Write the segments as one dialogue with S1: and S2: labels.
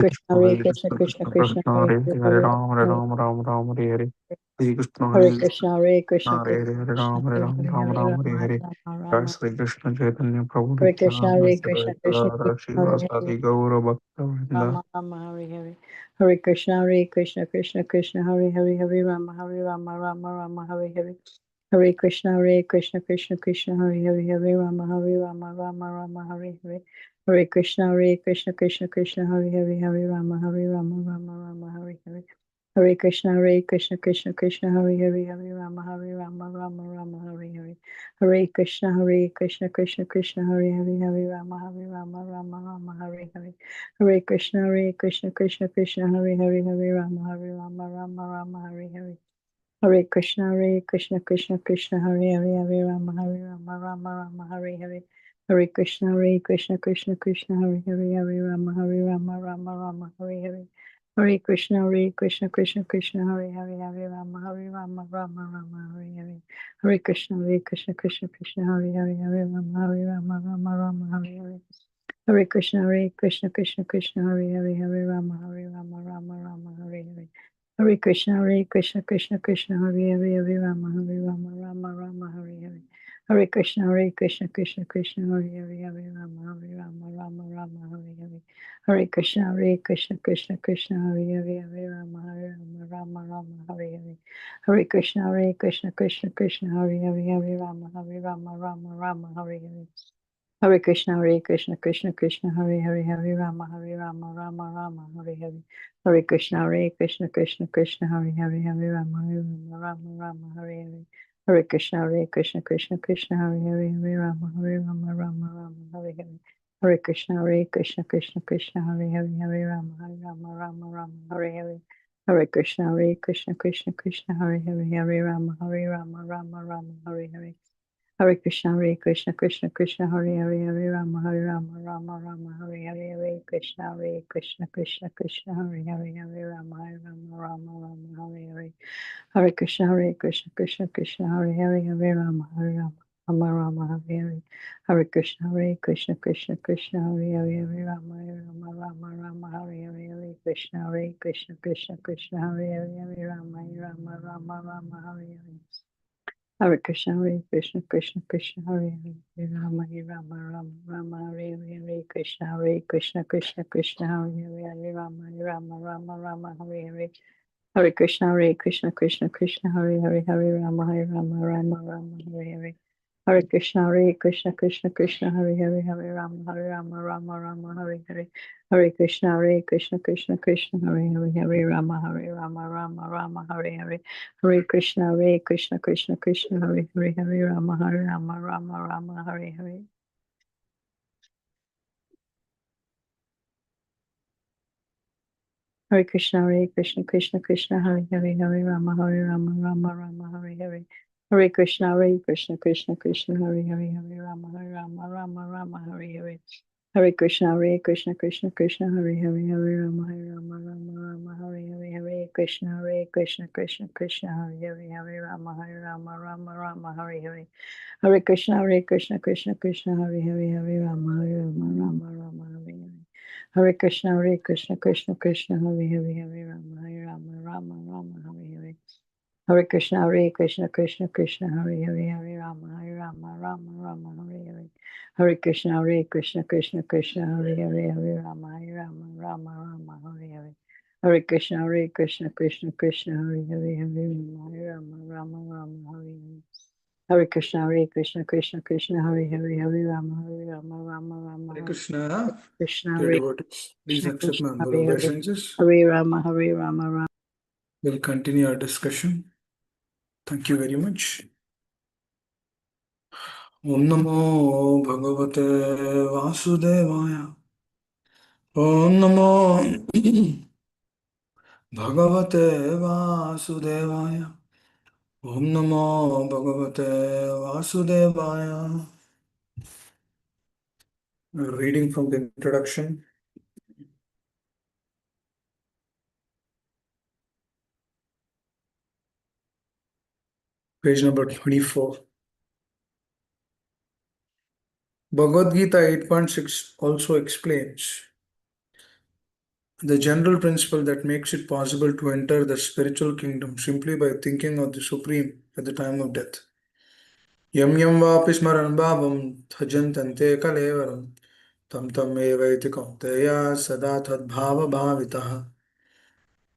S1: Krishna, Hare Krishna, Krishna Krishna, Hare Hare,
S2: Hare
S1: Hare
S2: Ram, Hare
S1: Hare,
S2: Ram, Ram Ram, Hare Hare. Hare Krishna,
S1: Hare
S2: Hare
S1: Krishna, Hare Krishna,
S2: Hare
S1: Krishna
S2: Hare, Hare
S1: Krishna,
S2: Ram, Hare
S1: Hare
S2: Ram,
S1: Hare,
S2: Ram
S1: Hare
S2: Ram, Hare
S1: Rama,
S2: Hare.
S1: Rama,
S2: Jai
S1: Rama,
S2: Shri Krishna Chaitanya Prabhu
S1: Hare Krishna,
S2: Nityananda
S1: Hare
S2: Shri
S1: Krishna, Krishna
S2: Advaita
S1: Krishna,
S2: Shiva
S1: Hare Hare,
S2: Sadi Gaura Bhakta Vrinda.
S1: Rama, Rama, Hare Hare, Hare Krishna, Hare Krishna, Krishna Krishna, Hare Hare, Hare Rama, Hare Rama, Rama Rama, Hare Hare, Hare Krishna, Hare Krishna, Krishna Krishna, Hare Hare, Hare Rama, Hare Rama, Rama Rama, Hare Hare, Hare Krishna, Hare Krishna, Krishna Krishna, Hare Hare, Hare Rama, Hare Rama, Rama Rama, Hare Hare, Hare Krishna, Hare Krishna, Krishna Krishna, Hare Hare, Hare Rama, Hare Rama, Rama Rama, Hare Hare, Hare Krishna, Hare Krishna, Krishna Krishna, Hare Hare, Hare Rama, Hare Rama, Rama Rama, Hare Hare, Hare Krishna, Hare Krishna, Krishna Krishna, Hare Hare, Hare Rama, Hare Rama, Rama Rama, Hare Hare, Hare Krishna, Hare Krishna, Krishna Krishna, Hare Hare, Hare Rama, Hare Rama, Rama Rama, Hare Hare, Hare Krishna, Hare Krishna, Krishna Krishna, Hare Hare, Hare Rama, Hare Rama, Rama Rama, Hare Hare, Hare Krishna, Hare Krishna, Krishna Krishna, Hare Hare, Hare Rama, Hare Rama, Rama Rama, Hare Hare, Hare Krishna, Hare Krishna, Krishna Krishna, Hare Hare, Hare Rama, Hare Rama, Rama Rama, Hare Hare, Hare Krishna, Hare Krishna, Krishna Krishna, Hare Hare, Hare Rama, Hare Rama, Rama Rama, Hare Hare, Hare Krishna, Hare Krishna, Krishna Krishna, Hare Hare, Hare Rama, Hare Rama, Rama Rama, Hare Hare, Hare Krishna, Hare Krishna, Krishna Krishna, Hare Hare, Hare Rama, Hare Rama, Rama Rama, Hare Hare, Hare Krishna, Hare Krishna, Krishna Krishna, Hare Hare, Hare Rama, Hare Rama, Rama Rama, Hare Hare, Hare Krishna, Hare Krishna, Krishna Krishna, Hare Hare, Hare Rama, Hare Rama, Rama Rama, Hare Hare, Hare Krishna, Hare Krishna, Krishna Krishna, Hare Hare, Hare Rama, Hare Rama, Rama Rama, Hare Hare, Hare Krishna, Hare Krishna, Krishna Krishna, Hare Hare, Hare Rama, Hare Rama, Rama Rama, Hare Hare, Hare Krishna, Hare Krishna, Krishna Krishna, Hare Hare, Hare Rama, Hare Rama, Rama Rama, Hare Hare, Hare Krishna, Hare Krishna, Krishna Krishna, Hare Hare, Hare Rama, Hare Rama, Rama Rama, Hare Hare, Hare Krishna, Hare Krishna, Krishna Krishna, Hare Hare, Hare Rama, Hare Rama, Rama Rama, Hare Hare, Hare Krishna, Hare Krishna, Krishna Krishna, Hare Hare, Hare Rama, Hare Rama, Rama Rama, Hare Hare, Hare Krishna, Hare Krishna, Krishna Krishna, Hare Hare, Hare Rama, Hare Rama, Rama Rama, Hare Hare, Hare Krishna, Hare Krishna, Krishna Krishna, Hare Hare, Hare Rama, Hare Rama, Rama Rama, Hare Hare, Hare Krishna, Hare Krishna, Krishna Krishna, Hare Hare, Hare Rama, Hare Rama, Rama Rama, Hare Hare, Hare Krishna, Hare Krishna, Krishna Krishna, Hare Hare, Hare Rama, Hare Rama, Rama Rama, Hare Hare, Hare Krishna, Hare Krishna, Krishna Krishna, Hare Hare, Hare Rama, Hare Rama, Rama Rama, Hare Hare, Hare Krishna, Hare Krishna, Krishna Krishna, Hare Hare, Hare Rama, Hare Rama, Rama Rama, Hare Hare, Hare Krishna, Hare Krishna, Krishna Krishna, Hare Hare, Hare Rama, Hare Rama, Rama Rama, Hare Hare, Hare Krishna, Hare Krishna, Krishna Krishna, Hare Hare, Hare Rama, Hare Rama, Rama Rama, Hare Hare, Hare Krishna, Hare Krishna, Krishna Krishna, Hare Hare, Hare Rama, Hare Rama, Rama Rama, Hare Hare, Hare Krishna, Hare Krishna, Krishna Krishna, Hare Hare, Hare Rama, Hare Rama, Rama Rama, Hare Hare. Hare Krishna, Hare Krishna, Krishna Krishna, Hare Hare, Hare Rama, Hare Rama, Rama Rama, Hare Hare, Hare Krishna, Hare Krishna, Krishna Krishna, Hare Hare, Hare Rama, Hare Rama, Rama Rama, Hare Hare, Hare Krishna, Hare Krishna, Krishna Krishna, Hare Hare, Hare Rama, Hare Rama, Rama Rama, Hare Hare, Hare Krishna, Hare Krishna, Krishna Krishna, Hare Hare, Hare Rama, Hare Rama, Rama Rama, Hare Hare, Hare Krishna, Hare Krishna, Krishna Krishna, Hare Hare, Hare Rama, Hare Rama, Rama Rama, Hare Hare, Hare Krishna, Hare Krishna, Krishna Krishna, Hare Hare, Hare Rama, Hare Rama, Rama Rama, Hare Hare, Hare Krishna, Hare Krishna, Krishna Krishna, Hare Hare, Hare Rama, Hare Rama, Rama Rama, Hare Hare, Hare Krishna, Hare Krishna, Krishna Krishna, Hare Hare, Hare Rama, Hare Rama, Rama Rama, Hare Hare, Hare Krishna, Hare Krishna, Krishna Krishna, Hare Hare, Hare Rama, Hare Rama, Rama Rama, Hare Hare, Hare Krishna, Hare Krishna, Krishna Krishna, Hare Hare, Hare Rama, Hare Rama, Rama Rama,
S2: Hare
S1: Hare
S2: Krishna,
S1: Krishna,
S2: dear
S1: Hare
S2: devotees, please
S1: Krishna,
S2: accept my
S1: Krishna,
S2: humble
S1: Hare Hare,
S2: obeisances.
S1: Hare Rama, Hare Rama, Rama.
S2: We'll continue our discussion. Thank you very much. Om Namo Bhagavate Vasudevaya. Om Namo Bhagavate Vasudevaya. Om Namo Bhagavate Vasudevaya. Reading from the introduction. Page number 24. Bhagavad Gita 8.6 also explains, the general principle that makes it possible to enter the spiritual kingdom simply by thinking of the Supreme at the time of death. Yam yam vapi smaran bhavam bhajantante kalevaram tam tam evaiti kaunteya sada tad bhava bhavitaha.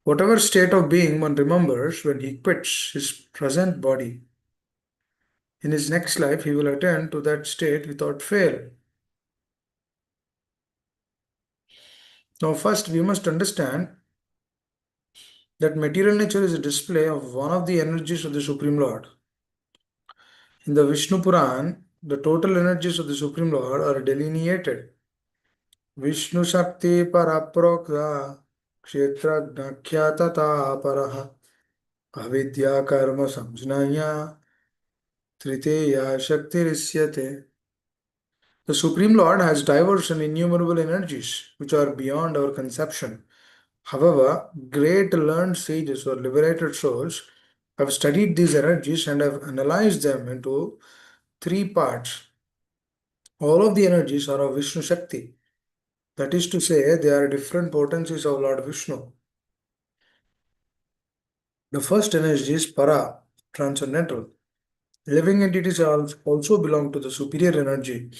S2: Whatever state of being one remembers when he quits his present body, in his next life he will attain to that state without fail. Now, first we must understand that material nature is a display of one of the energies of the Supreme Lord. In the Vishnu Puran, the total energies of the Supreme Lord are delineated. Vishnu Shakti Paraprokta Kshetra Tata Paraha Avidya Karma Samjnaya Triteya Shakti Risyate. The Supreme Lord has diverse and innumerable energies which are beyond our conception. However, great learned sages or liberated souls have studied these energies and have analyzed them into three parts. All of the energies are of Vishnu Shakti. That is to say, they are different potencies of Lord Vishnu. The first energy is Para, transcendental. Living entities also belong to the superior energy,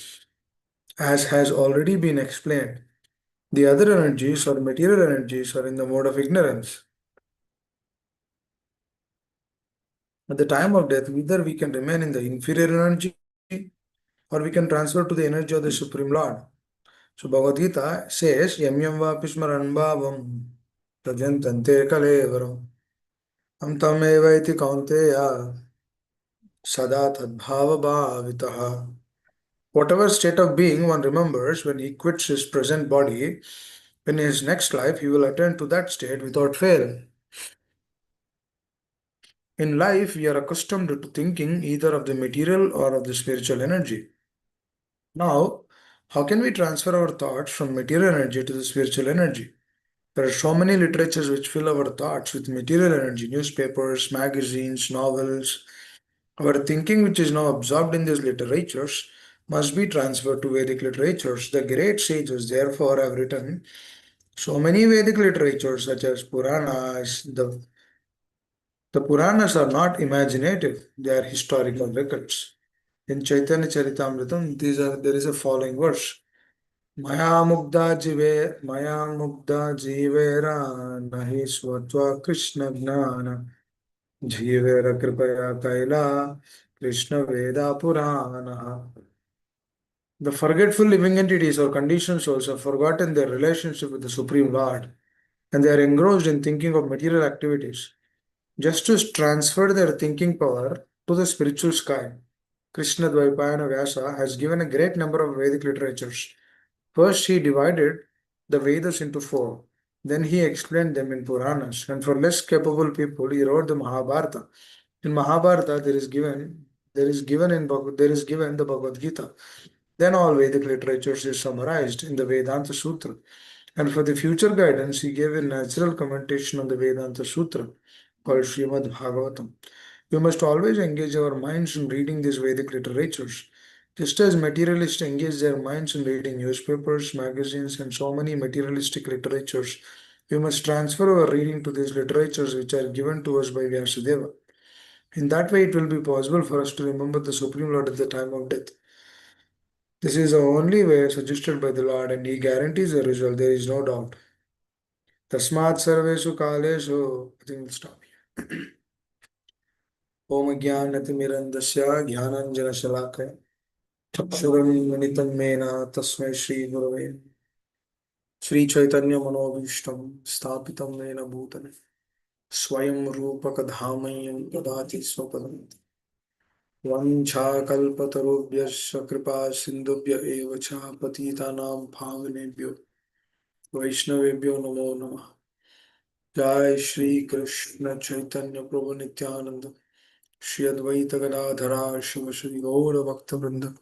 S2: as has already been explained. The other energies or material energies are in the mode of ignorance. At the time of death, either we can remain in the inferior energy or we can transfer to the energy of the Supreme Lord. So Bhagavad Gita says, Yam yam vapismaran bhavam prajantante kalevaram am tam eva iti kaunteya sada tadbhava bhavitaha. Whatever state of being one remembers when he quits his present body, in his next life he will attain to that state without fail. In life, we are accustomed to thinking either of the material or of the spiritual energy. Now, how can we transfer our thoughts from material energy to the spiritual energy? There are so many literatures which fill our thoughts with material energy, newspapers, magazines, novels. Our thinking, which is now absorbed in these literatures, must be transferred to Vedic literatures. The great sages, therefore, have written so many Vedic literatures, such as Puranas. The Puranas are not imaginative, they are historical records. In Chaitanya Charitamritam, there is a following verse. Maya mugda jivera nahi svatva Krishna gnana jivera kripaya kaila Krishna Veda Purana. The forgetful living entities or conditioned souls have forgotten their relationship with the Supreme Lord and they are engrossed in thinking of material activities. Just to transfer their thinking power to the spiritual sky, Krishna Dvaipayana Vyasa has given a great number of Vedic literatures. First, he divided the Vedas into four. Then he explained them in Puranas, and for less capable people, he wrote the Mahabharata. In Mahabharata, there is given the Bhagavad Gita. Then all Vedic literatures is summarized in the Vedanta Sutra. And for the future guidance, he gave a natural commentation on the Vedanta Sutra called Srimad Bhagavatam. We must always engage our minds in reading these Vedic literatures. Just as materialists engage their minds in reading newspapers, magazines, and so many materialistic literatures, we must transfer our reading to these literatures which are given to us by Vyasadeva. In that way, it will be possible for us to remember the Supreme Lord at the time of death. This is the only way suggested by the Lord, and He guarantees the result. There is no doubt. Tasmat sarveshu kaleshu. I think we'll stop here. Om Jnanatirandasya Jnananjana Shalakaya Chakshuram Mena Tasmai Shri Gurave Shri Chaitanya Manobhishtam Sthapitam Mena Bhutale Swayam Rupak Dhamaya Dadati Swapadam Vanchakalpatarubhyasya Kripa Sindhubhya Eva Cha Patitanam Bhavanebhyo Vaishnavebhyo Namo Namah Jai Shri Krishna Chaitanya Prabhu Nityananda Shri Advaita Gadadhara Shiva Shri Gaura Bhakta Vrinda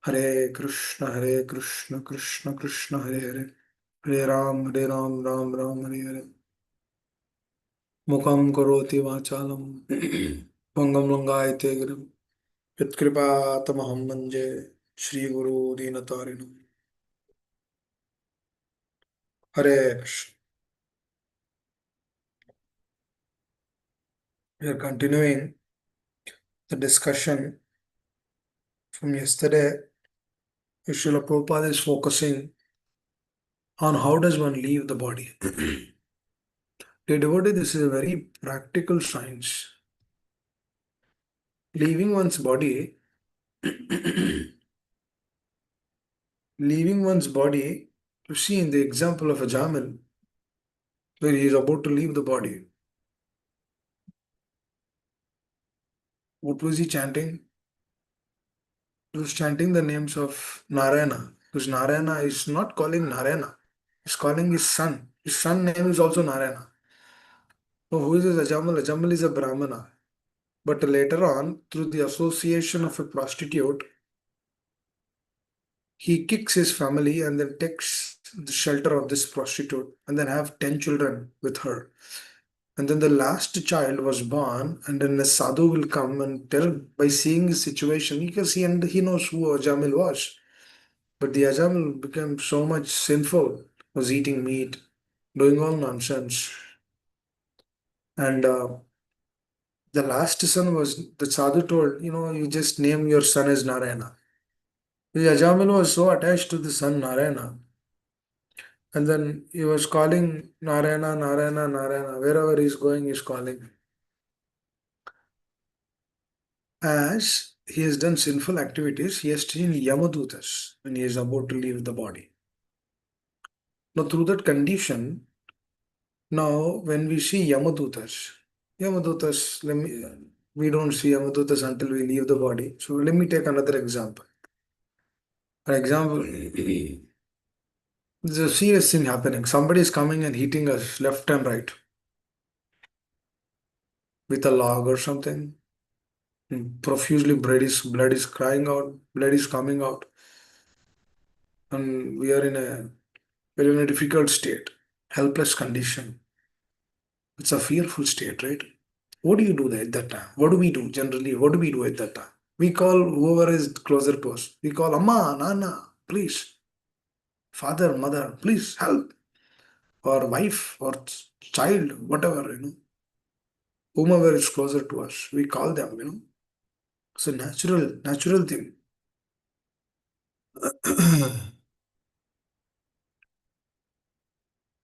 S2: Hare Krishna, Krishna Krishna, Hare Hare, Hare Ram, Ram Ram, Hare Hare. Mukam karoti vachalam, Pangam langayate girim, Yatkripa tamaham manje, Shri Guru Dinatarinam. Hare Krishna. We are continuing the discussion from yesterday. Srila Prabhupada is focusing on how does one leave the body. Dear devotee, this is a very practical science. Leaving one's body, leaving one's body, you see in the example of a Jamin, where he is about to leave the body. What was he chanting? He was chanting the names of Narayana, because Narayana is not calling Narayana, he's calling his son. His son name is also Narayana. So who is this Ajamal? Ajamal is a Brahmana. But later on, through the association of a prostitute, he kicks his family and then takes the shelter of this prostitute and then have 10 children with her. And then the last child was born, and then the sadhu will come and tell by seeing his situation, because he knows who Ajamil was. But the Ajamil became so much sinful, was eating meat, doing all nonsense. And the last son was, the sadhu told, you just name your son as Narayana. The Ajamil was so attached to the son Narayana. And then he was calling Narayana, Narayana, Narayana. Wherever he's going, he's calling. As he has done sinful activities, he has seen Yamadutas when he is about to leave the body. Now, through that condition, now when we see Yamadutas, we don't see Yamadutas until we leave the body. So let me take another example. For example, there's a serious thing happening. Somebody is coming and hitting us left and right with a log or something. Profusely blood is crying out, blood is coming out, and we're in a difficult state, helpless condition. It's a fearful state, right? What do you do at that time? What do we do generally? What do we do at that time? We call whoever is closer to us. We call Amma, Nana, please, father, mother, please help, or wife, or child, whatever. Whomever is closer to us, we call them. It's a natural thing.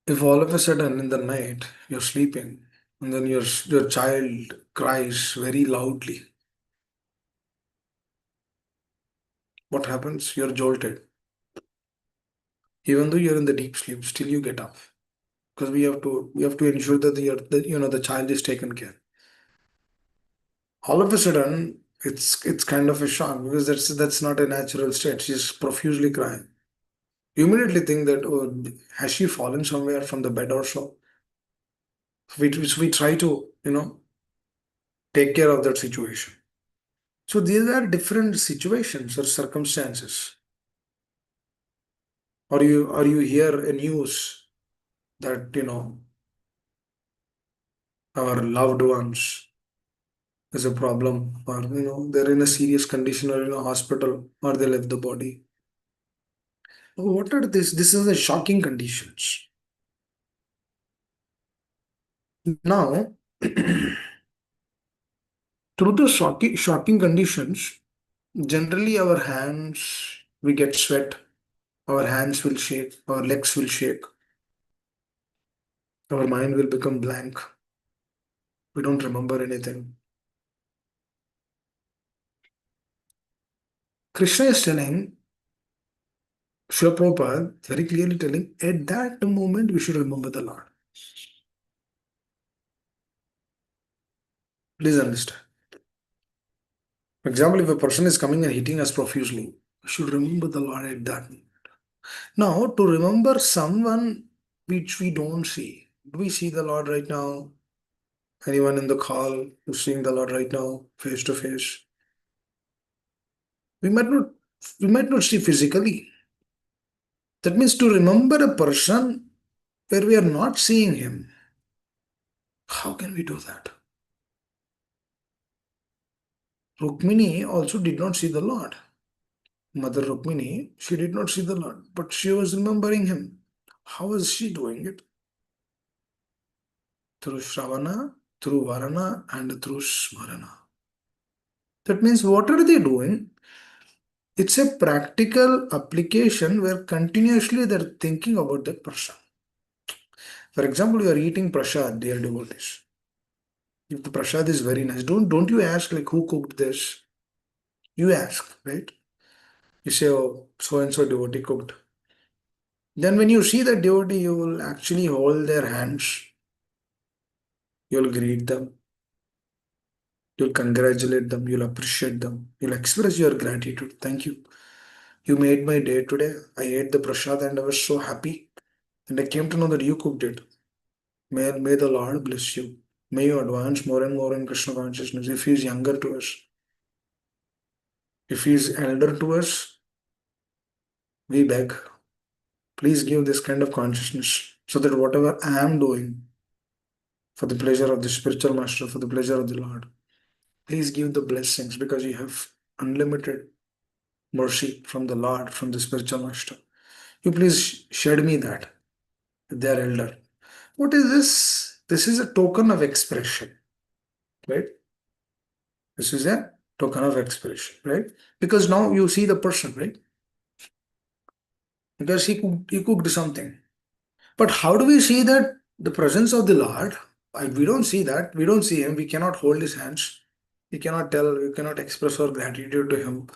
S2: If all of a sudden in the night you're sleeping and then your child cries very loudly, what happens? You're jolted. Even though you're in the deep sleep, still you get up because we have to ensure that the child is taken care. All of a sudden, it's kind of a shock because that's not a natural state. She's profusely crying. You immediately think that, oh, has she fallen somewhere from the bed or so? We try to take care of that situation. So these are different situations or circumstances. Or you hear a news that our loved ones is a problem, or they're in a serious condition or in a hospital, or they left the body. What are this? This is the shocking conditions. Now, through the shocking conditions, generally our hands we get sweat, our hands will shake, our legs will shake, our mind will become blank. We don't remember anything. Krishna is telling, Srila Prabhupada very clearly telling, at that moment we should remember the Lord. Please understand. For example, if a person is coming and hitting us profusely, we should remember the Lord at that moment. Now, to remember someone which we don't see, do we see the Lord right now? Anyone in the call who's seeing the Lord right now, face to face? We might not, we might not see physically. That means to remember a person where we are not seeing him. How can we do that? Rukmini also did not see the Lord. Mother Rukmini, she did not see the Lord, but she was remembering him. How is she doing it? Through Shravana, through Varana, and through Smarana. That means what are they doing? It's a practical application where continuously they're thinking about that prasad. For example, you are eating prasad, dear devotees. If the prasad is very nice, don't you ask like who cooked this? You ask, right? You say, oh, so and so devotee cooked. Then when you see that devotee, you will actually hold their hands. You'll greet them. You'll congratulate them. You'll appreciate them. You'll express your gratitude. Thank you. You made my day today. I ate the prasad and I was so happy. And I came to know that you cooked it. May the Lord bless you. May you advance more and more in Krishna consciousness. If he is younger to us, if he is elder to us, we beg, please give this kind of consciousness so that whatever I am doing for the pleasure of the spiritual master, for the pleasure of the Lord, please give the blessings because you have unlimited mercy from the Lord, from the spiritual master. You please shed me that. They are elder. What is this? This is a token of expression, right? This is a token of expression, right? Because now you see the person, right? Because he cooked something. But how do we see that the presence of the Lord? We don't see that. We don't see him. We cannot hold his hands. We cannot tell, we cannot express our gratitude to him.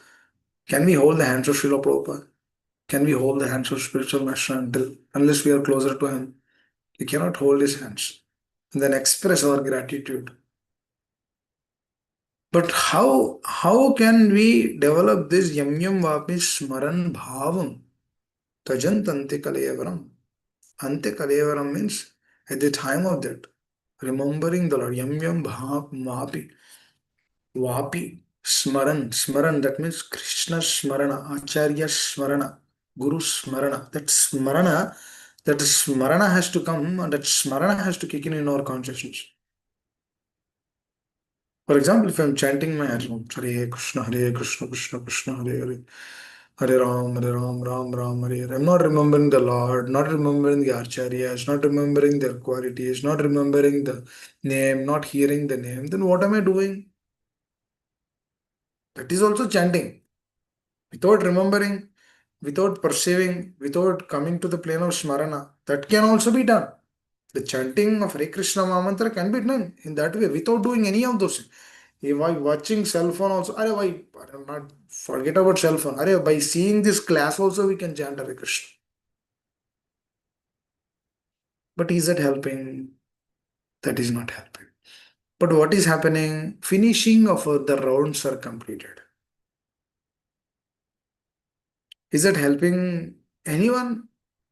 S2: Can we hold the hands of Srila Prabhupada? Can we hold the hands of spiritual master unless we are closer to him? We cannot hold his hands and then express our gratitude. But how can we develop this yam yam vapi smaran bhavam tajant ante kalevaram? Ante kalevaram means at the time of that, remembering the Lord. Yam yam vapi vapi smaran. That means Krishna smarana, Acharya smarana, Guru smarana. That smarana has to come and that smarana has to kick in our consciousness. For example, if I'm chanting my Hare Hare Krishna, Krishna Krishna, Hare Hare, Hare Ram, Ram Hare Hare. I'm not remembering the Lord, not remembering the Acharyas, not remembering their qualities, not remembering the name, not hearing the name. Then what am I doing? That is also chanting. Without remembering, without perceiving, without coming to the plane of Smarana, that can also be done. The chanting of Hare Krishna Mahamantra can be done in that way without doing any of those. If I watching cell phone also, I'm not forget about cell phone. By seeing this class also we can chant Hare Krishna. But is that helping? That is not helping. But what is happening? Finishing of the rounds are completed. Is that helping anyone?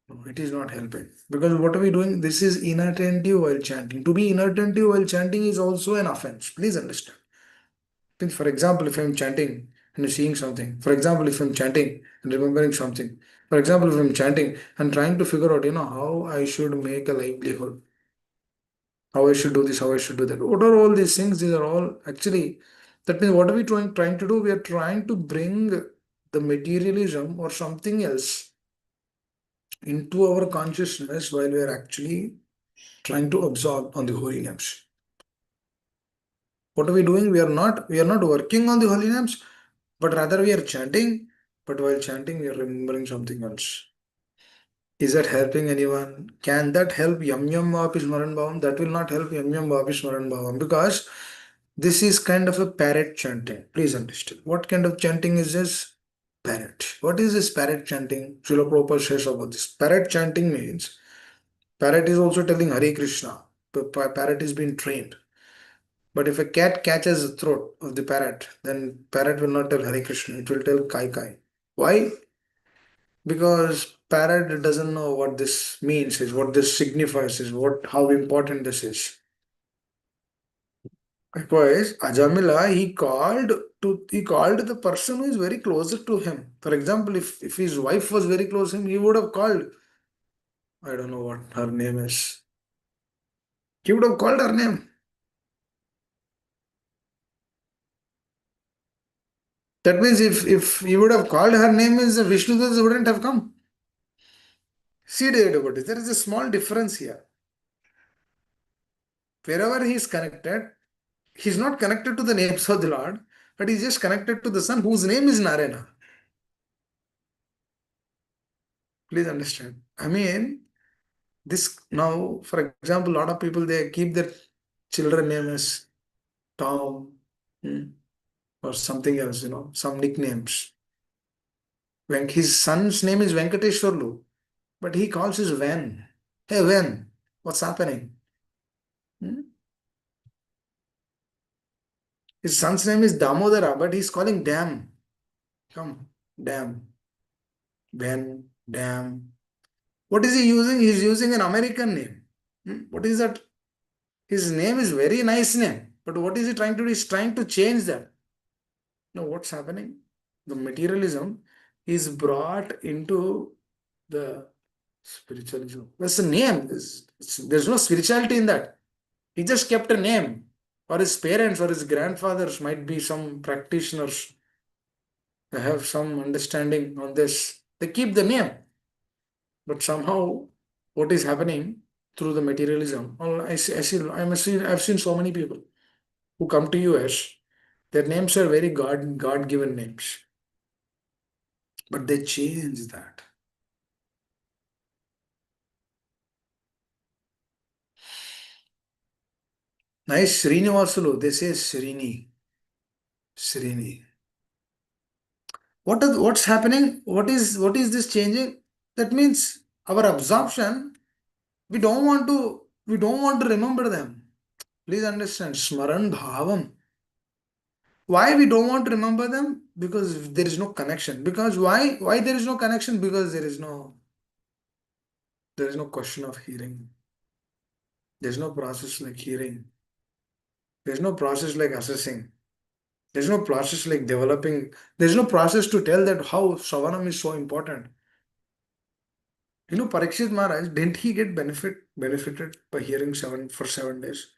S2: No, it is not helping. Because what are we doing? This is inattentive while chanting. To be inattentive while chanting is also an offense. Please understand. For example, if I'm chanting and seeing something, for example, if I'm chanting and remembering something, for example, if I'm chanting and trying to figure out, how I should make a livelihood, how I should do this, how I should do that. What are all these things? These are all actually, that means what are we trying to do? We are trying to bring the materialism or something else into our consciousness while we are actually trying to absorb on the holy names. What are we doing? We are not working on the holy names, but rather we are chanting, but while chanting, we are remembering something else. Is that helping anyone? Can that help Yam Yam Vapi Smaran Bhavam? That will not help Yam Yam Vapi Smaran Bhavam because this is kind of a parrot chanting. Please understand. What kind of chanting is this? Parrot. What is this parrot chanting? Srila Prabhupada says about this. Parrot chanting means parrot is also telling Hare Krishna. Parrot is being trained. But if a cat catches the throat of the parrot, then parrot will not tell Hare Krishna. It will tell Kai Kai. Why? Because parrot doesn't know what this means, is what this signifies, is what how important this is. Likewise, Ajamila he called the person who is very closer to him. For example, if his wife was very close to him, he would have called. I don't know what her name is. He would have called her name. That means if he would have called her name, is Vishnu wouldn't have come. See the devotee. There is a small difference here. Wherever he is connected, he is not connected to the names of the Lord, but he is just connected to the Son whose name is Narayana. Please understand. I mean, this now, for example, a lot of people they keep their children name as Tom, hmm, or something else, some nicknames. His son's name is Venkateshwarlu, but he calls his Ven. Hey, Ven, what's happening? Hmm? His son's name is Damodara, but he's calling Dam. Come, Dam, Ven, Dam. What is he using? He's using an American name. What is that? His name is very nice name, but what is he trying to do? He's trying to change that. Now, what's happening? The materialism is brought into the spiritualism. That's the name. There's no spirituality in that. He just kept a name. Or his parents or his grandfathers might be some practitioners. They have some understanding on this. They keep the name. But somehow, what is happening through the materialism? I've seen so many people who come to US. Their names are very God given names, but they change that. Nice Srinivasulu, they say Srini. What's happening? What is this changing? That means our absorption. We don't want to remember them. Please understand. Smaran bhavam. Why we don't want to remember them? Because there is no connection. Because why there is no connection? Because there is no question of hearing. There's no process like hearing. There's no process like assessing. There's no process like developing. There's no process to tell that how Savanam is so important. Parikshit Maharaj, didn't he get benefited by hearing 7 days?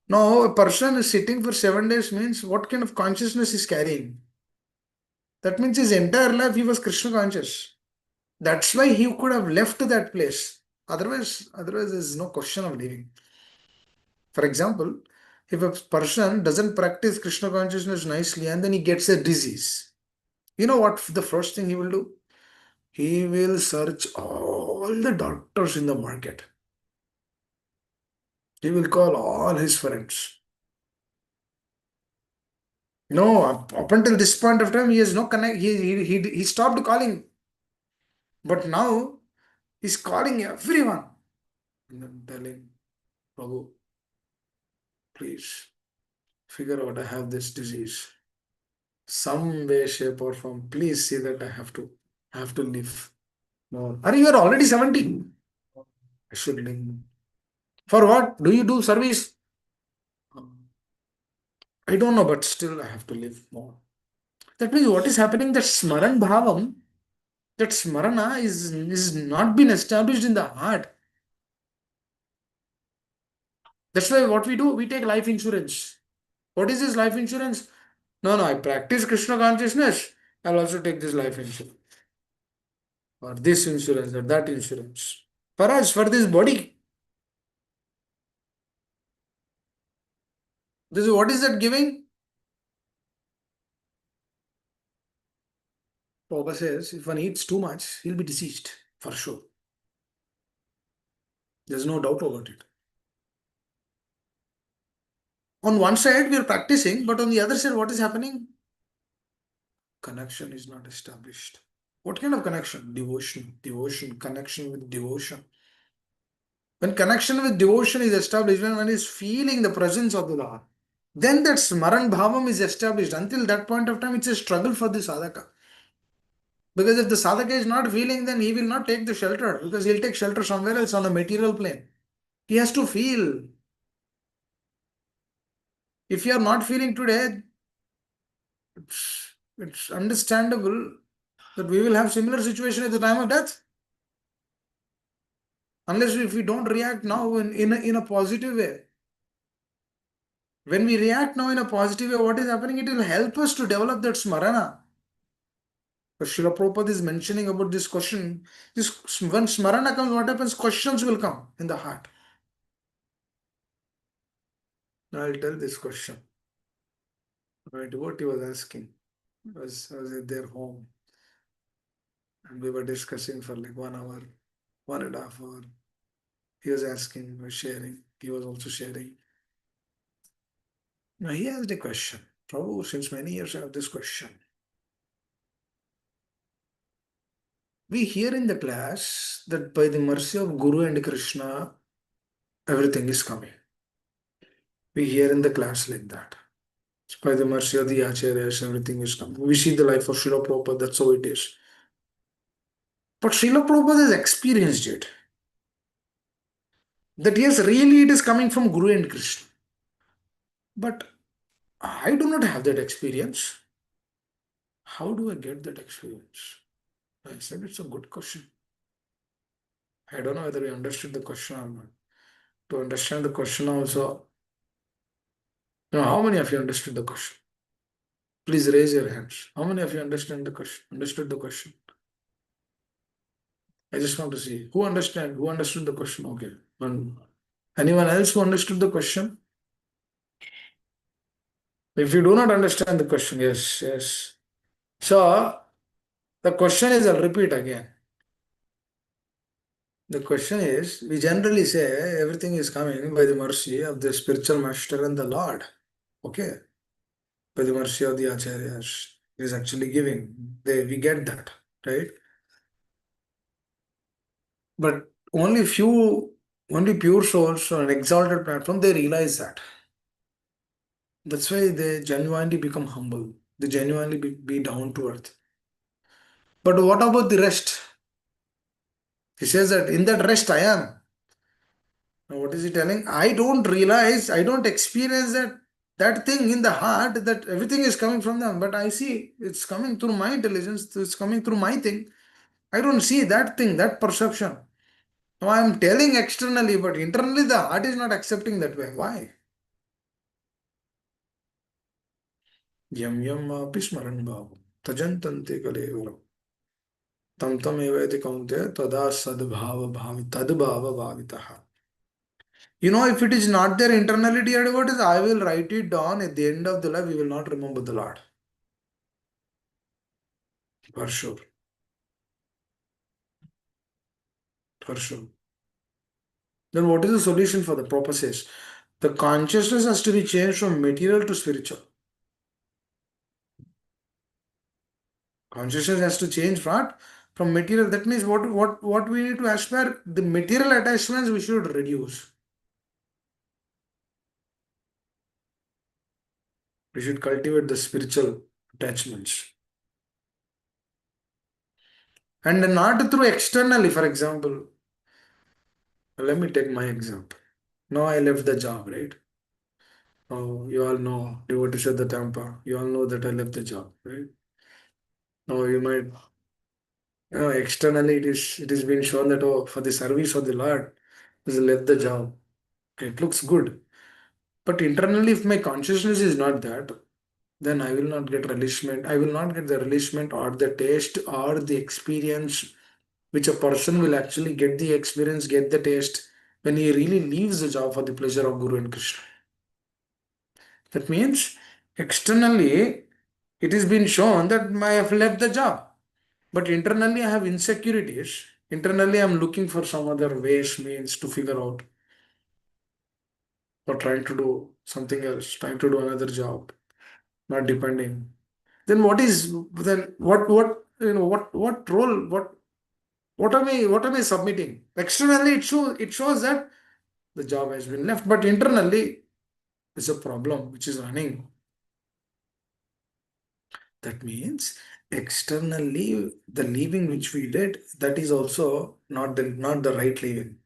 S2: No, a person is sitting for 7 days means what kind of consciousness is carrying? That means his entire life he was Krishna conscious. That's why he could have left that place. Otherwise, there's no question of leaving. For example, if a person doesn't practice Krishna consciousness nicely and then he gets a disease, you know what the first thing he will do? He will search all the doctors in the market. He will call all his friends. No, up until this point of time, he has no connect. He stopped calling, but now he's calling everyone and then telling, Prabhu, please figure out I have this disease. Some way, shape, or form. Please see that I have to live more. Are you are already 70? I should live more. For what? Do you do service? I don't know, but still I have to live more. That means what is happening? That Smaran Bhavam, that Smarana is not been established in the heart. That's why what we do, we take life insurance. What is this life insurance? No, no, I practice Krishna consciousness. I'll also take this life insurance. Or this insurance or that insurance. For us, for this body. This is what is that giving? Prabhupada says if one eats too much, he'll be deceased for sure. There's no doubt about it. On one side, we are practicing, but on the other side, what is happening? Connection is not established. What kind of connection? Devotion, connection with devotion. When connection with devotion is established, when one is feeling the presence of the Lord, then that Smaran Bhavam is established. Until that point of time, it's a struggle for the sadhaka. Because if the sadhaka is not feeling, then he will not take the shelter because he'll take shelter somewhere else on the material plane. He has to feel. If you are not feeling today, it's understandable that we will have similar situation at the time of death. Unless if we don't react now in a positive way. When we react now in a positive way, what is happening? It will help us to develop that smarana. But Srila Prabhupada is mentioning about this question. This when smarana comes, what happens? Questions will come in the heart. I'll tell this question. My devotee was asking. I was at their home and we were discussing for like 1 hour, 1.5 hours. He was asking, was sharing. He was also sharing. Now he asked a question. Prabhu, since many years I have this question. We hear in the class that by the mercy of Guru and Krishna, everything is coming. We hear in the class like that. By the mercy of the Acharyas, everything is coming. We see the life of Srila Prabhupada, that's how it is. But Srila Prabhupada has experienced it. That yes, really it is coming from Guru and Krishna. But I do not have that experience. How do I get that experience? I said it's a good question. I don't know whether you understood the question or not. To understand the question also, how many of you understood the question? Please raise your hands. How many of you understand the question? Understood the question? I just want to see who understood the question. Okay. Anyone else who understood the question? If you do not understand the question, yes, yes. So the question is, I'll repeat again. The question is, we generally say everything is coming by the mercy of the spiritual master and the Lord. Okay. By the mercy of the Acharyas. He is actually giving. We get that, right? But only pure souls on an exalted platform, they realize that. That's why they genuinely become humble. They genuinely be down to earth. But what about the rest? He says that in that rest I am. Now what is he telling? I don't realize, I don't experience that thing in the heart that everything is coming from them. But I see it's coming through my intelligence, it's coming through my thing. I don't see that thing, that perception. Now I am telling externally, but internally the heart is not accepting that way. Why? Yam yam api smaran bhavam tajantante kalevaram tam tam evati kaunte tada sadbhava bhavi tadbhava bhavitaha. If it is not there internally, dear devotees, I will write it down at the end of the life. We will not remember the Lord. For sure. For sure. Then what is the solution for the purposes? The consciousness has to be changed from material to spiritual. Consciousness has to change from material. That means what we need to aspire, the material attachments we should reduce. We should cultivate the spiritual attachments. And not through externally, for example. Let me take my example. Now I left the job, right? Oh, you all know, devotees at the Tampa, you all know that I left the job, right? Now you might, externally it is being shown that, oh, for the service of the Lord, he left the job. It looks good. But internally, if my consciousness is not that, then I will not get relishment. I will not get the relishment or the taste or the experience which a person will actually get the experience, get the taste when he really leaves the job for the pleasure of Guru and Krishna. That means externally it is been shown that I have left the job, but internally I have insecurities. Internally, I'm looking for some other ways, means to figure out or trying to do something else, trying to do another job, not depending. Then what role what am I submitting? Externally it shows that the job has been left, but internally there's a problem which is running. That means externally the leaving which we did, that is also not the right leaving.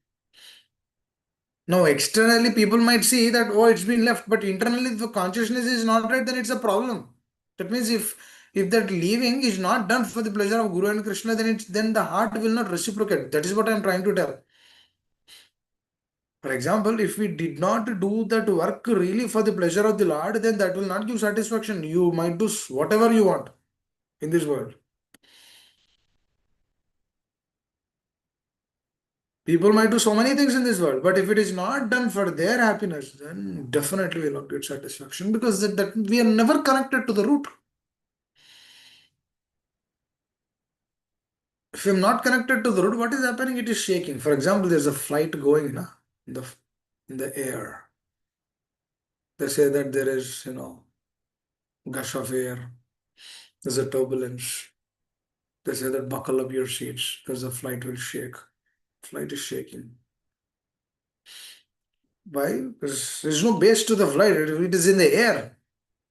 S2: Now externally people might see that, oh, it's been left, but internally if the consciousness is not right, then it's a problem. That means if that leaving is not done for the pleasure of Guru and Krishna, then the heart will not reciprocate. That is what I'm trying to tell. For example, if we did not do that work really for the pleasure of the Lord, then that will not give satisfaction. You might do whatever you want in this world. People might do so many things in this world, but if it is not done for their happiness, then definitely we will not get satisfaction because that we are never connected to the root. If I'm not connected to the root, what is happening? It is shaking. For example, there's a flight going in the in the air. They say that there is, gush of air. There's a turbulence. They say that buckle up your seats because the flight will shake. Flight is shaking. Why? Because there's no base to the flight. It is in the air.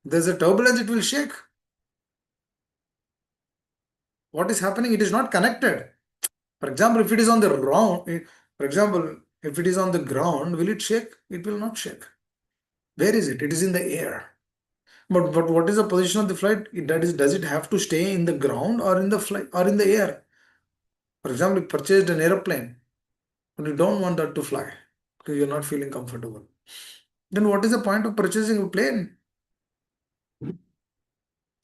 S2: There's a turbulence, it will shake. What is happening? It is not connected. For example, if it is on the ground, for example, if it is on the ground, will it shake? It will not shake. Where is it? It is in the air. But what is the position of the flight? That is, does it have to stay in the ground or in the flight or in the air? For example, you purchased an aeroplane, but you don't want that to fly because you're not feeling comfortable. Then what is the point of purchasing a plane?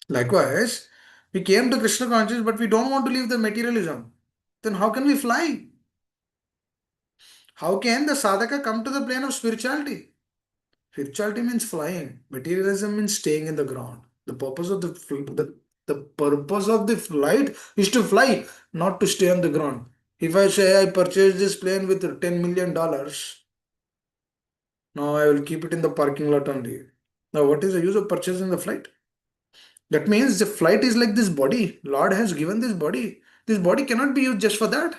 S2: Likewise, we came to Krishna consciousness, but we don't want to leave the materialism. Then how can we fly? How can the sadhaka come to the plane of spirituality? Spirituality means flying. Materialism means staying in the ground. The purpose of the flight is to fly, not to stay on the ground. If I say I purchased this plane with $10 million, now I will keep it in the parking lot only. Now, what is the use of purchasing the flight? That means the flight is like this body. Lord has given this body. This body cannot be used just for that.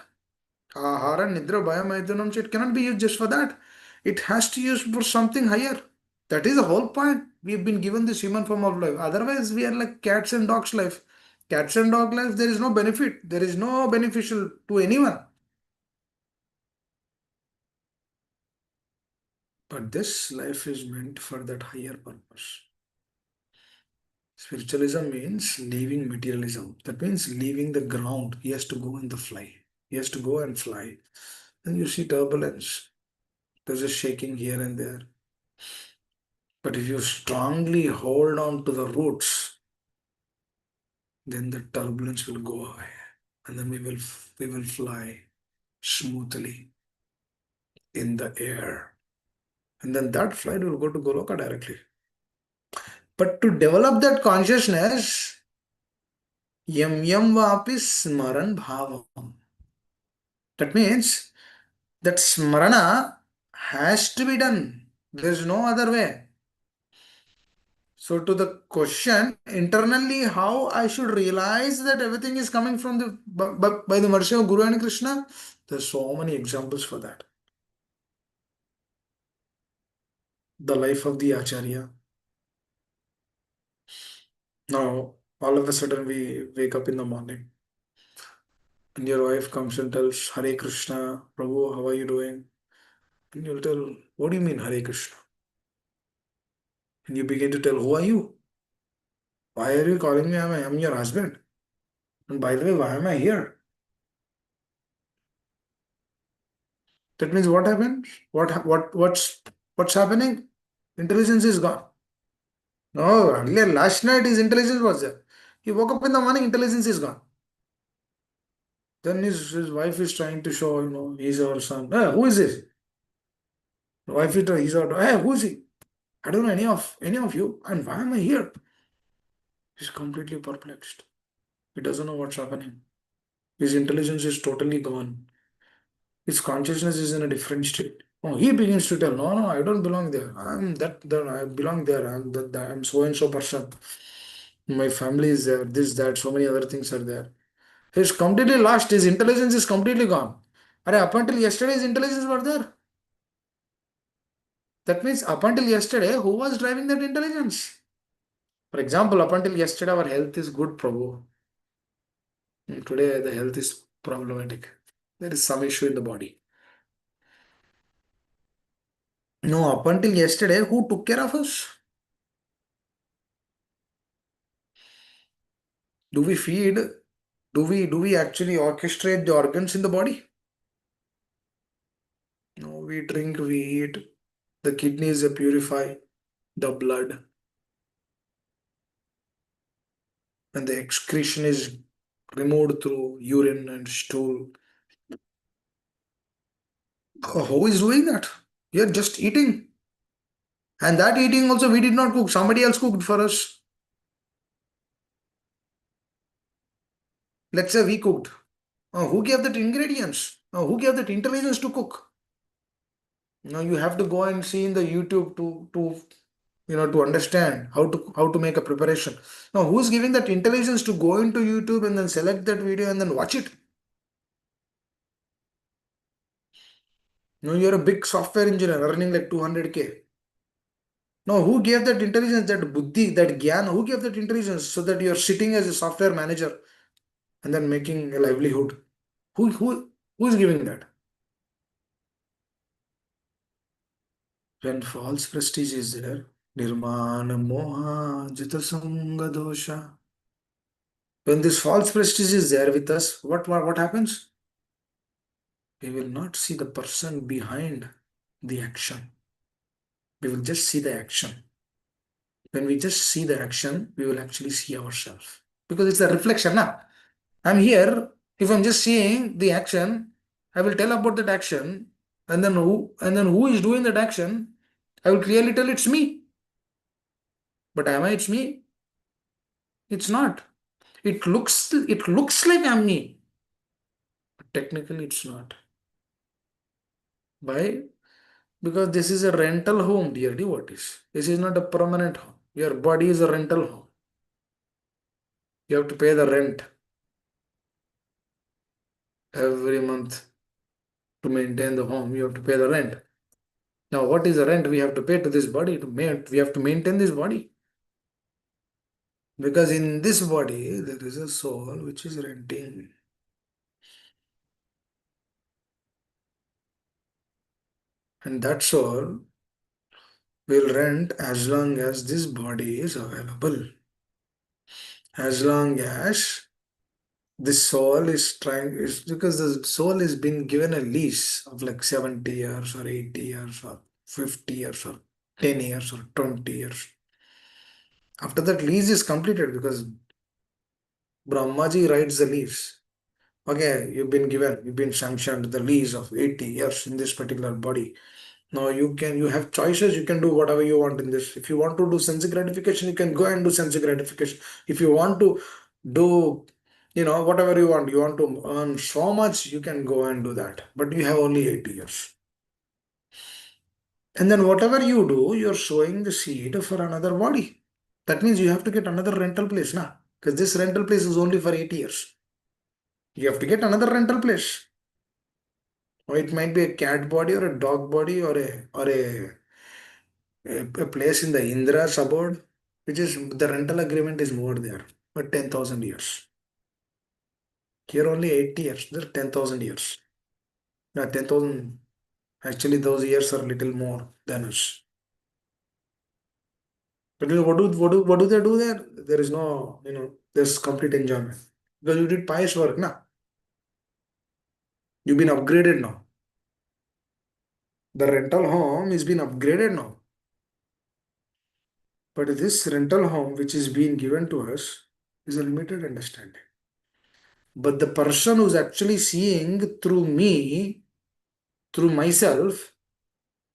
S2: Ahara, Nidra, Bhaya, it cannot be used just for that. It has to use for something higher. That is the whole point. We've been given this human form of life. Otherwise, we are like cats and dogs life. Cats and dog life, there is no benefit. There is no beneficial to anyone. But this life is meant for that higher purpose. Spiritualism means leaving materialism. That means leaving the ground. He has to go in the fly. He has to go and fly. And you see turbulence. There's a shaking here and there. But if you strongly hold on to the roots, then the turbulence will go away. And then we will fly smoothly in the air. And then that flight will go to Goloka directly. But to develop that consciousness, yam yam vapi smaran bhavam. That means that smarana has to be done. There's no other way. So to the question internally how I should realize that everything is coming from by the mercy of Guru and Krishna, there's so many examples for that. The life of the Acharya. Now all of a sudden we wake up in the morning and your wife comes and tells Hare Krishna, Prabhu, how are you doing? And you'll tell, what do you mean Hare Krishna? And you begin to tell, who are you? Why are you calling me? I'm your husband. And by the way, why am I here? That means what happened? What's happening? Intelligence is gone. No, earlier last night his intelligence was there. He woke up in the morning, intelligence is gone. Then his wife is trying to show, he's our son. Who is this? The wife is he's our who is he? I don't know any of you. And why am I here? He's completely perplexed. He doesn't know what's happening. His intelligence is totally gone. His consciousness is in a different state. Oh, he begins to tell, no, I don't belong there. I'm that I belong there. I'm so and so person. My family is there, this, that, so many other things are there. He's completely lost. His intelligence is completely gone. And up until yesterday, his intelligence was there. That means up until yesterday, who was driving that intelligence? For example, up until yesterday, our health is good, Prabhu. Today, the health is problematic. There is some issue in the body. No, up until yesterday, who took care of us? Do we feed? Do we actually orchestrate the organs in the body? No, we drink, we eat. The kidneys purify the blood, and the excretion is removed through urine and stool. How is doing that? You're just eating. And that eating also we did not cook. Somebody else cooked for us. Let's say we cooked. Who gave that ingredients? Who gave that intelligence to cook? Now you have to go and see in the YouTube to understand how to make a preparation. Now who's giving that intelligence to go into YouTube and then select that video and then watch it? Now you're a big software engineer earning like 200K. Now who gave that intelligence, that buddhi, that gyan? Who gave that intelligence so that you're sitting as a software manager and then making a livelihood? Who is giving that? When false prestige is there, nirmana moha jita sanga dosha. When this false prestige is there with us, what happens? We will not see the person behind the action. We will just see the action. When we just see the action, we will actually see ourselves. Because it's a reflection. Nah? I'm here. If I'm just seeing the action, I will tell about that action, and then who is doing that action, I will clearly tell it's me. But am I it's me? It's not. It looks like I'm me. But technically it's not. Why? Because this is a rental home, dear devotees. This is not a permanent home. Your body is a rental home. You have to pay the rent every month to maintain the home. You have to pay the rent. Now, what is the rent we have to pay to this body? We have to maintain this body. Because in this body, there is a soul which is renting. And that soul will rent as long as this body is available. As long as this soul is trying, is because the soul is been given a lease of like 70 years or 80 years or 50 years or 10 years or 20 years. After that lease is completed, because Brahmaji writes the lease. Okay, you've been sanctioned the lease of 80 years in this particular body. Now you have choices, you can do whatever you want in this. If you want to do sense gratification, you can go and do sense gratification. If you want to do, whatever you want to earn so much, you can go and do that. But you have only 80 years. And then whatever you do, you're sowing the seed for another body. That means you have to get another rental place now. Because this rental place is only for 8 years. You have to get another rental place. Or it might be a cat body or a dog body or a place in the Indra suburb, which is the rental agreement is more there for 10,000 years. Here only 80 years, there 10,000 years. Now 10,000, actually those years are little more than us. But what do they do there? There is no, there's complete enjoyment. Because you did pious work, na? You've been upgraded now. The rental home is been upgraded now. But this rental home, which is being given to us, is a limited understanding. But the person who's actually seeing through me, through myself,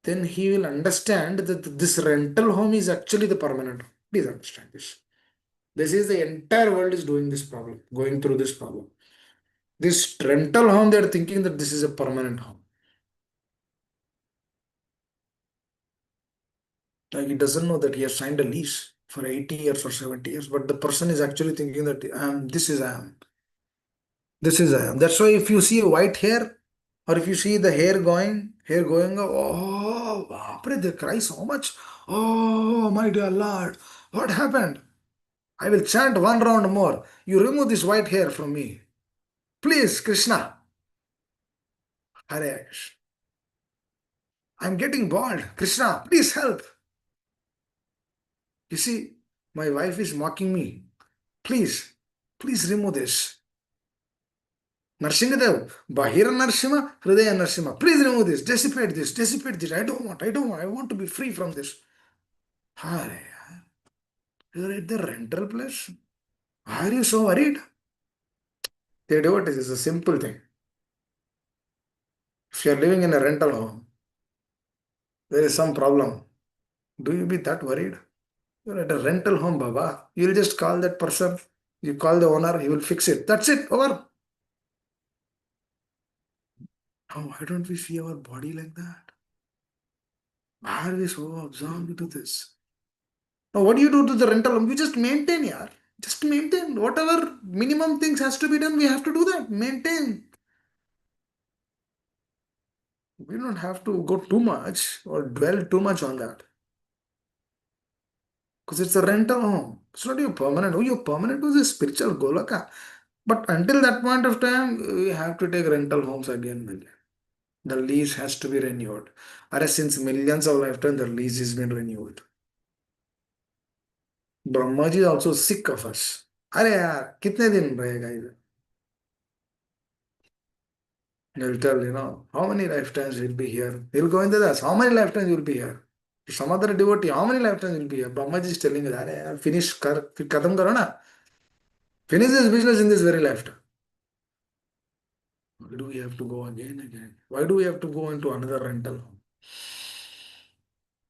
S2: then he will understand that this rental home is actually the permanent home. Please understand this. This is the entire world is doing this problem, going through this problem. This rental home, they're thinking that this is a permanent home. Like he doesn't know that he has signed a lease for 80 years or 70 years, but the person is actually thinking that this is I am. This is I am. That's why if you see white hair, or if you see the hair going, oh, Bapre, they cry so much. Oh, my dear Lord, what happened? I will chant one round more. You remove this white hair from me. Please, Krishna. Hare Krishna. I'm getting bald. Krishna, please help. You see, my wife is mocking me. Please remove this. Narsingadev, Bahira Narsima, Hridaya Narsima. Please remove this, dissipate this. I want to be free from this. Hare, you're at the rental place? Why are you so worried? They do it. It's a simple thing. If you're living in a rental home, there is some problem. Do you be that worried? You're at a rental home, Baba. You'll just call that person. You call the owner, he will fix it. That's it. Over. Now, why don't we see our body like that? Why are we so absorbed to this? Now, what do you do to the rental home? You just maintain, yeah. Just maintain. Whatever minimum things has to be done, we have to do that. Maintain. We don't have to go too much or dwell too much on that. Because it's a rental home. It's not your permanent. Oh, your permanent was a spiritual golaka. But until that point of time, we have to take rental homes again. And again. The lease has to be renewed. Or since millions of lifetime, the lease has been renewed. Brahmaji is also sick of us. अरे यार कितने दिन रहेगा इधर? He'll tell, how many lifetimes he'll be here. He'll go into this. How many lifetimes you'll be here? Some other devotee, how many lifetimes you'll be here? Brahmaji is telling us, अरे यार finish कर, फिर खत्म करो ना. Finish this business in this very lifetime. Why do we have to go again? Why do we have to go into another rental home?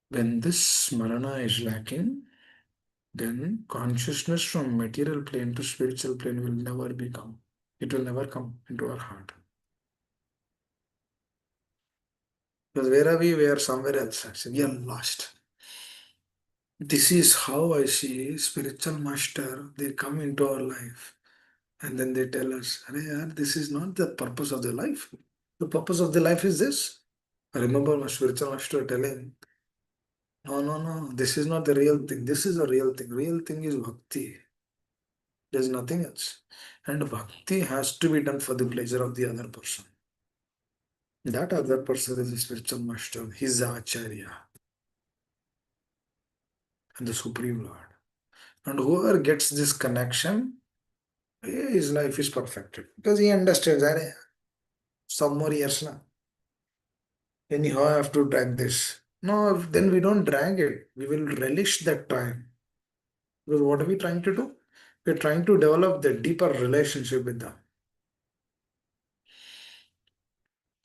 S2: When this smarana is lacking, then consciousness from material plane to spiritual plane will never become. It will never come into our heart. Because where are we? We are somewhere else. Actually. We are lost. This is how I see spiritual master. They come into our life and then they tell us, "Arey yaar, this is not the purpose of the life. The purpose of the life is this." I remember my spiritual master telling, no, no, no, this is not the real thing. This is the real thing. Real thing is bhakti. There's nothing else. And bhakti has to be done for the pleasure of the other person. That other person is a spiritual master. He's the acharya and the supreme lord. And whoever gets this connection, his life is perfected. Because he understands that some more years now. Anyhow, I have to drag this. No, then we don't drag it. We will relish that time. Because what are we trying to do? We're trying to develop the deeper relationship with them.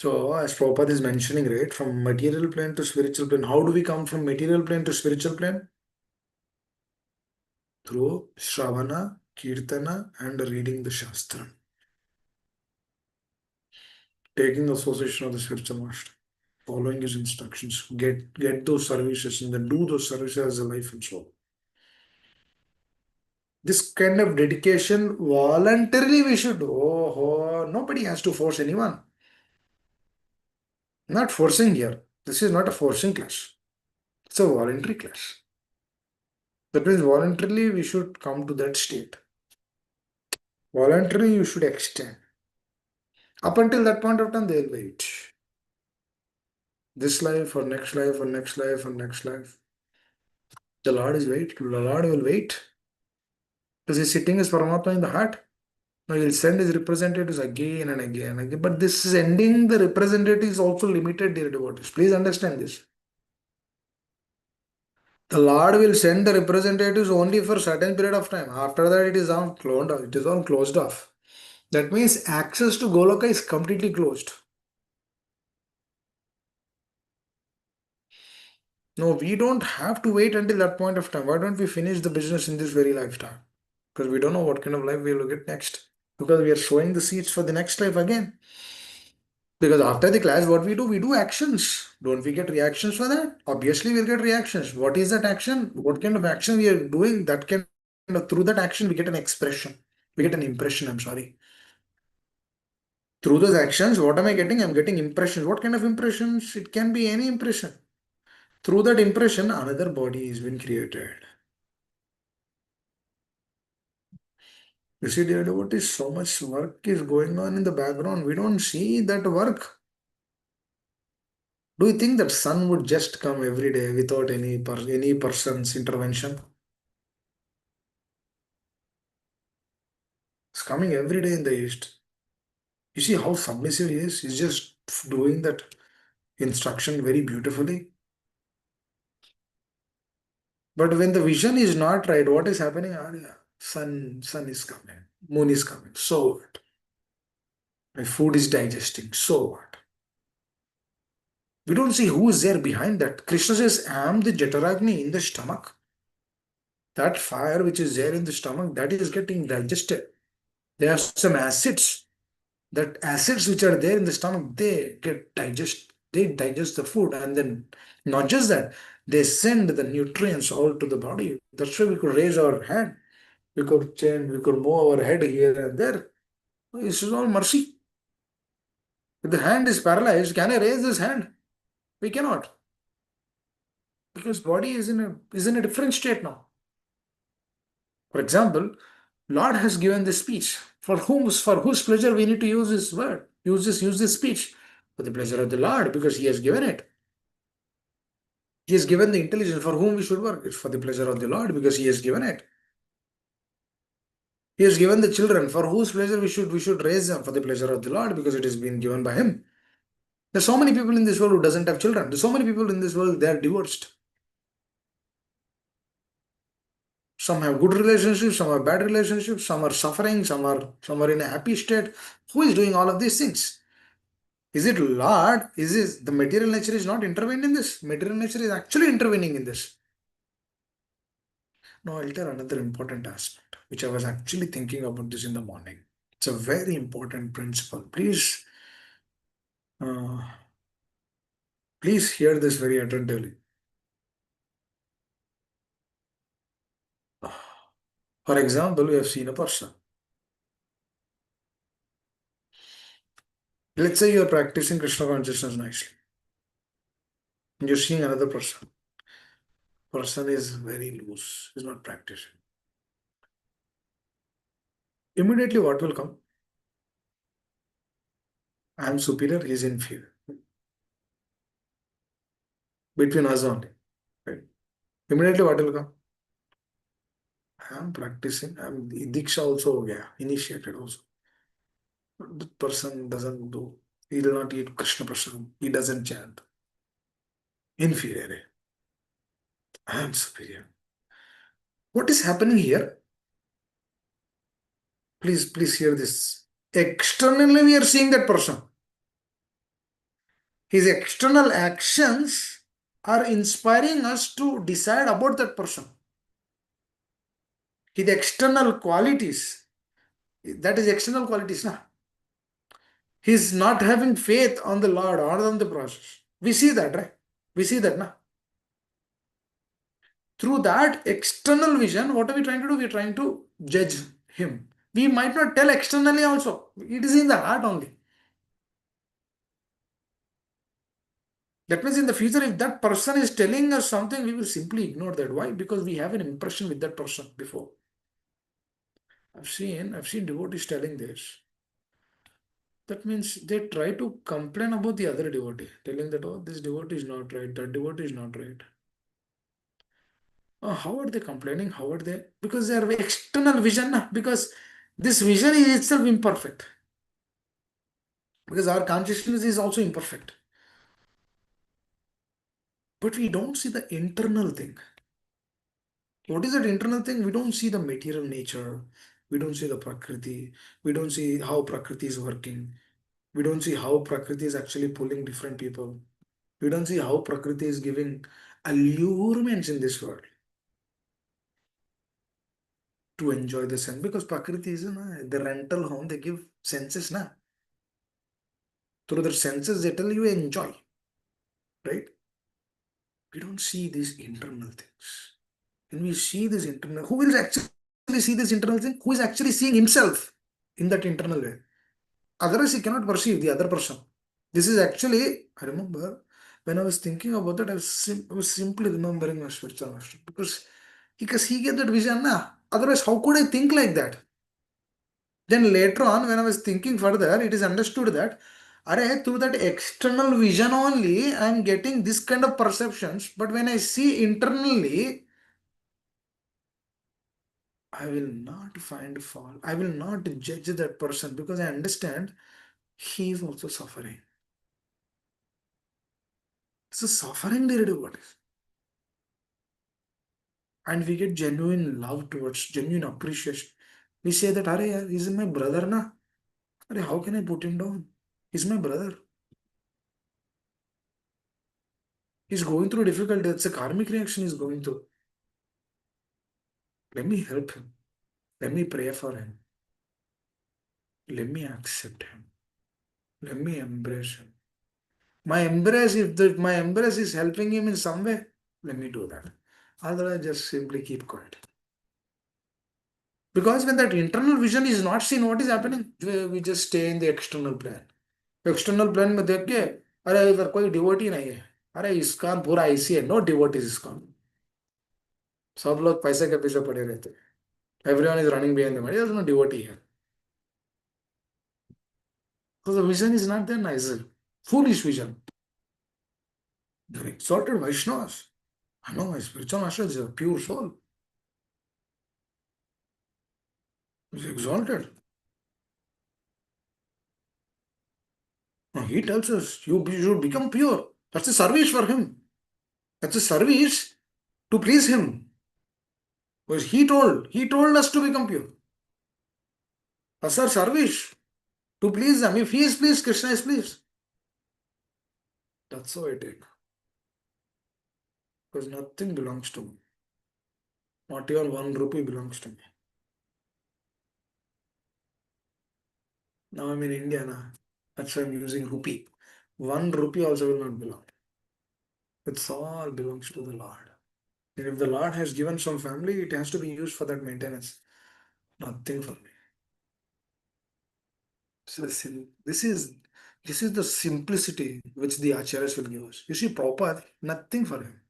S2: So, as Prabhupada is mentioning, right, from material plane to spiritual plane, how do we come from material plane to spiritual plane? Through Shravana, Kirtana, and reading the Shastra. Taking association of the spiritual master, following his instructions, get those services, and then do those services as a life and soul. This kind of dedication, voluntarily we should do. Oh, nobody has to force anyone. Not forcing here. This is not a forcing class. It's a voluntary class. That means voluntarily we should come to that state. Voluntarily you should extend. Up until that point of time, they'll wait. This life or next life or next life or next life. The Lord is wait. The Lord will wait. Because he's sitting as Paramatma in the heart. Now he'll send his representatives again and again and again. But this is ending the representative is also limited, dear devotees. Please understand this. The Lord will send the representatives only for a certain period of time. After that, it is all closed off. It is all closed off. That means access to Goloka is completely closed. No, we don't have to wait until that point of time. Why don't we finish the business in this very lifetime? Because we don't know what kind of life we will get next. Because we are sowing the seeds for the next life again. Because after the class, what we do actions. Don't we get reactions for that? Obviously, we'll get reactions. What is that action? What kind of action we are doing? That can, through that action, we get an expression. We get an impression, I'm sorry. Through those actions, what am I getting? I'm getting impressions. What kind of impressions? It can be any impression. Through that impression, another body has been created. You see, dear devotees, so much work is going on in the background. We don't see that work. Do you think that sun would just come every day without any person's intervention? It's coming every day in the east. You see how submissive he is? He's just doing that instruction very beautifully. But when the vision is not right, what is happening? Ah, yeah, sun is coming, moon is coming. So what? My food is digesting. So what? We don't see who is there behind that. Krishna says, I am the Jataragni in the stomach. That fire which is there in the stomach, that is getting digested. There are some acids. That acids which are there in the stomach, they digest the food, and then not just that, they send the nutrients all to the body. That's why we could raise our hand. We could change, we could move our head here and there. This is all mercy. If the hand is paralyzed, can I raise this hand? We cannot. Because body is in a different state now. For example, Lord has given this speech. For whose pleasure we need to use this word, use this speech. For the pleasure of the Lord, because He has given it. He has given the intelligence for whom we should work. It's for the pleasure of the Lord, because He has given it. He has given the children for whose pleasure we should raise them, for the pleasure of the Lord, because it has been given by Him. There's so many people in this world who doesn't have children. There's so many people in this world, they are divorced. Some have good relationships, some have bad relationships, some are suffering, some are in a happy state. Who is doing all of these things? Is it Lord? Is this the material nature is not intervened in this? Material nature is actually intervening in this. Now I'll tell another important aspect, which I was actually thinking about this in the morning. It's a very important principle. Uh, please hear this very attentively. For example, we have seen a person. Let's say you are practicing Krishna consciousness nicely. You're seeing another person. Person is very loose, is not practicing. Immediately, what will come? I am superior, he is inferior. Between us only. Right? Immediately, what will come? I am practicing. I am Diksha also ho gaya, initiated also. The person doesn't do. He will not eat Krishna Prasad. He doesn't chant. Inferior. I am superior. What is happening here? Please hear this. Externally, we are seeing that person. His external actions are inspiring us to decide about that person. His external qualities, that is external qualities, na? He's not having faith on the Lord or on the process. We see that, right? We see that, na? Through that external vision, what are we trying to do? We're trying to judge him. We might not tell externally also. It is in the heart only. That means in the future, if that person is telling us something, we will simply ignore that. Why? Because we have an impression with that person before. I've seen devotees telling this. That means they try to complain about the other devotee, telling that, oh, this devotee is not right, that devotee is not right. How are they complaining? How are they? Because they are external vision, na? Because this vision is itself imperfect. Because our consciousness is also imperfect. But we don't see the internal thing. What is that internal thing? We don't see the material nature. We don't see the Prakriti. We don't see how Prakriti is working. We don't see how Prakriti is actually pulling different people. We don't see how Prakriti is giving allurements in this world to enjoy the sense. Because Prakriti is the rental home, they give senses, na. Through their senses, they tell you enjoy, right? We don't see these internal things. When we see this internal, who will actually see this internal thing? Who is actually seeing himself in that internal way? Otherwise, he cannot perceive the other person. This is actually, I remember when I was thinking about that, I was simply remembering my spiritual master because he gave that vision. Nah. Otherwise, how could I think like that? Then later on, when I was thinking further, it is understood that through that external vision only, I am getting this kind of perceptions. But when I see internally, I will not find fault. I will not judge that person because I understand he is also suffering. So suffering derivative what is? And we get genuine love towards, genuine appreciation. We say that, Are, yaar, he's my brother, na? Are, how can I put him down? He's my brother. He's going through difficulty. It's a karmic reaction he's going through. Let me help him. Let me pray for him. Let me accept him. Let me embrace him. My embrace is helping him in some way, let me do that. Otherwise, just simply keep quiet. Because when that internal vision is not seen, what is happening? We just stay in the external plane. External plane में देख के अरे इधर कोई devotee नहीं है, अरे ISKCON पूरा ऐसी है, नो डिवोटीज इस्कॉन, सब लोग पैसे के पीछे पड़े रहते हैं, everyone is running behind the money, there is no devotee है, so the vision is not there, nice foolish vision. The exalted Vaishnavas, I know my spiritual master is a pure soul, he's exalted. Now he tells us you should become pure. That's a service for him. That's a service to please him. Because he told us to become pure. That's our service to please them. If he is pleased, Krishna is pleased. That's how I take. Because nothing belongs to me. Not even 1 rupee belongs to me. Now I'm in India now. That's why I'm using rupee. 1 rupee also will not belong. It's all belongs to the Lord. And if the Lord has given some family, it has to be used for that maintenance. Nothing for me. So this is the simplicity which the acharyas will give us. You see, Prabhupada, nothing for him.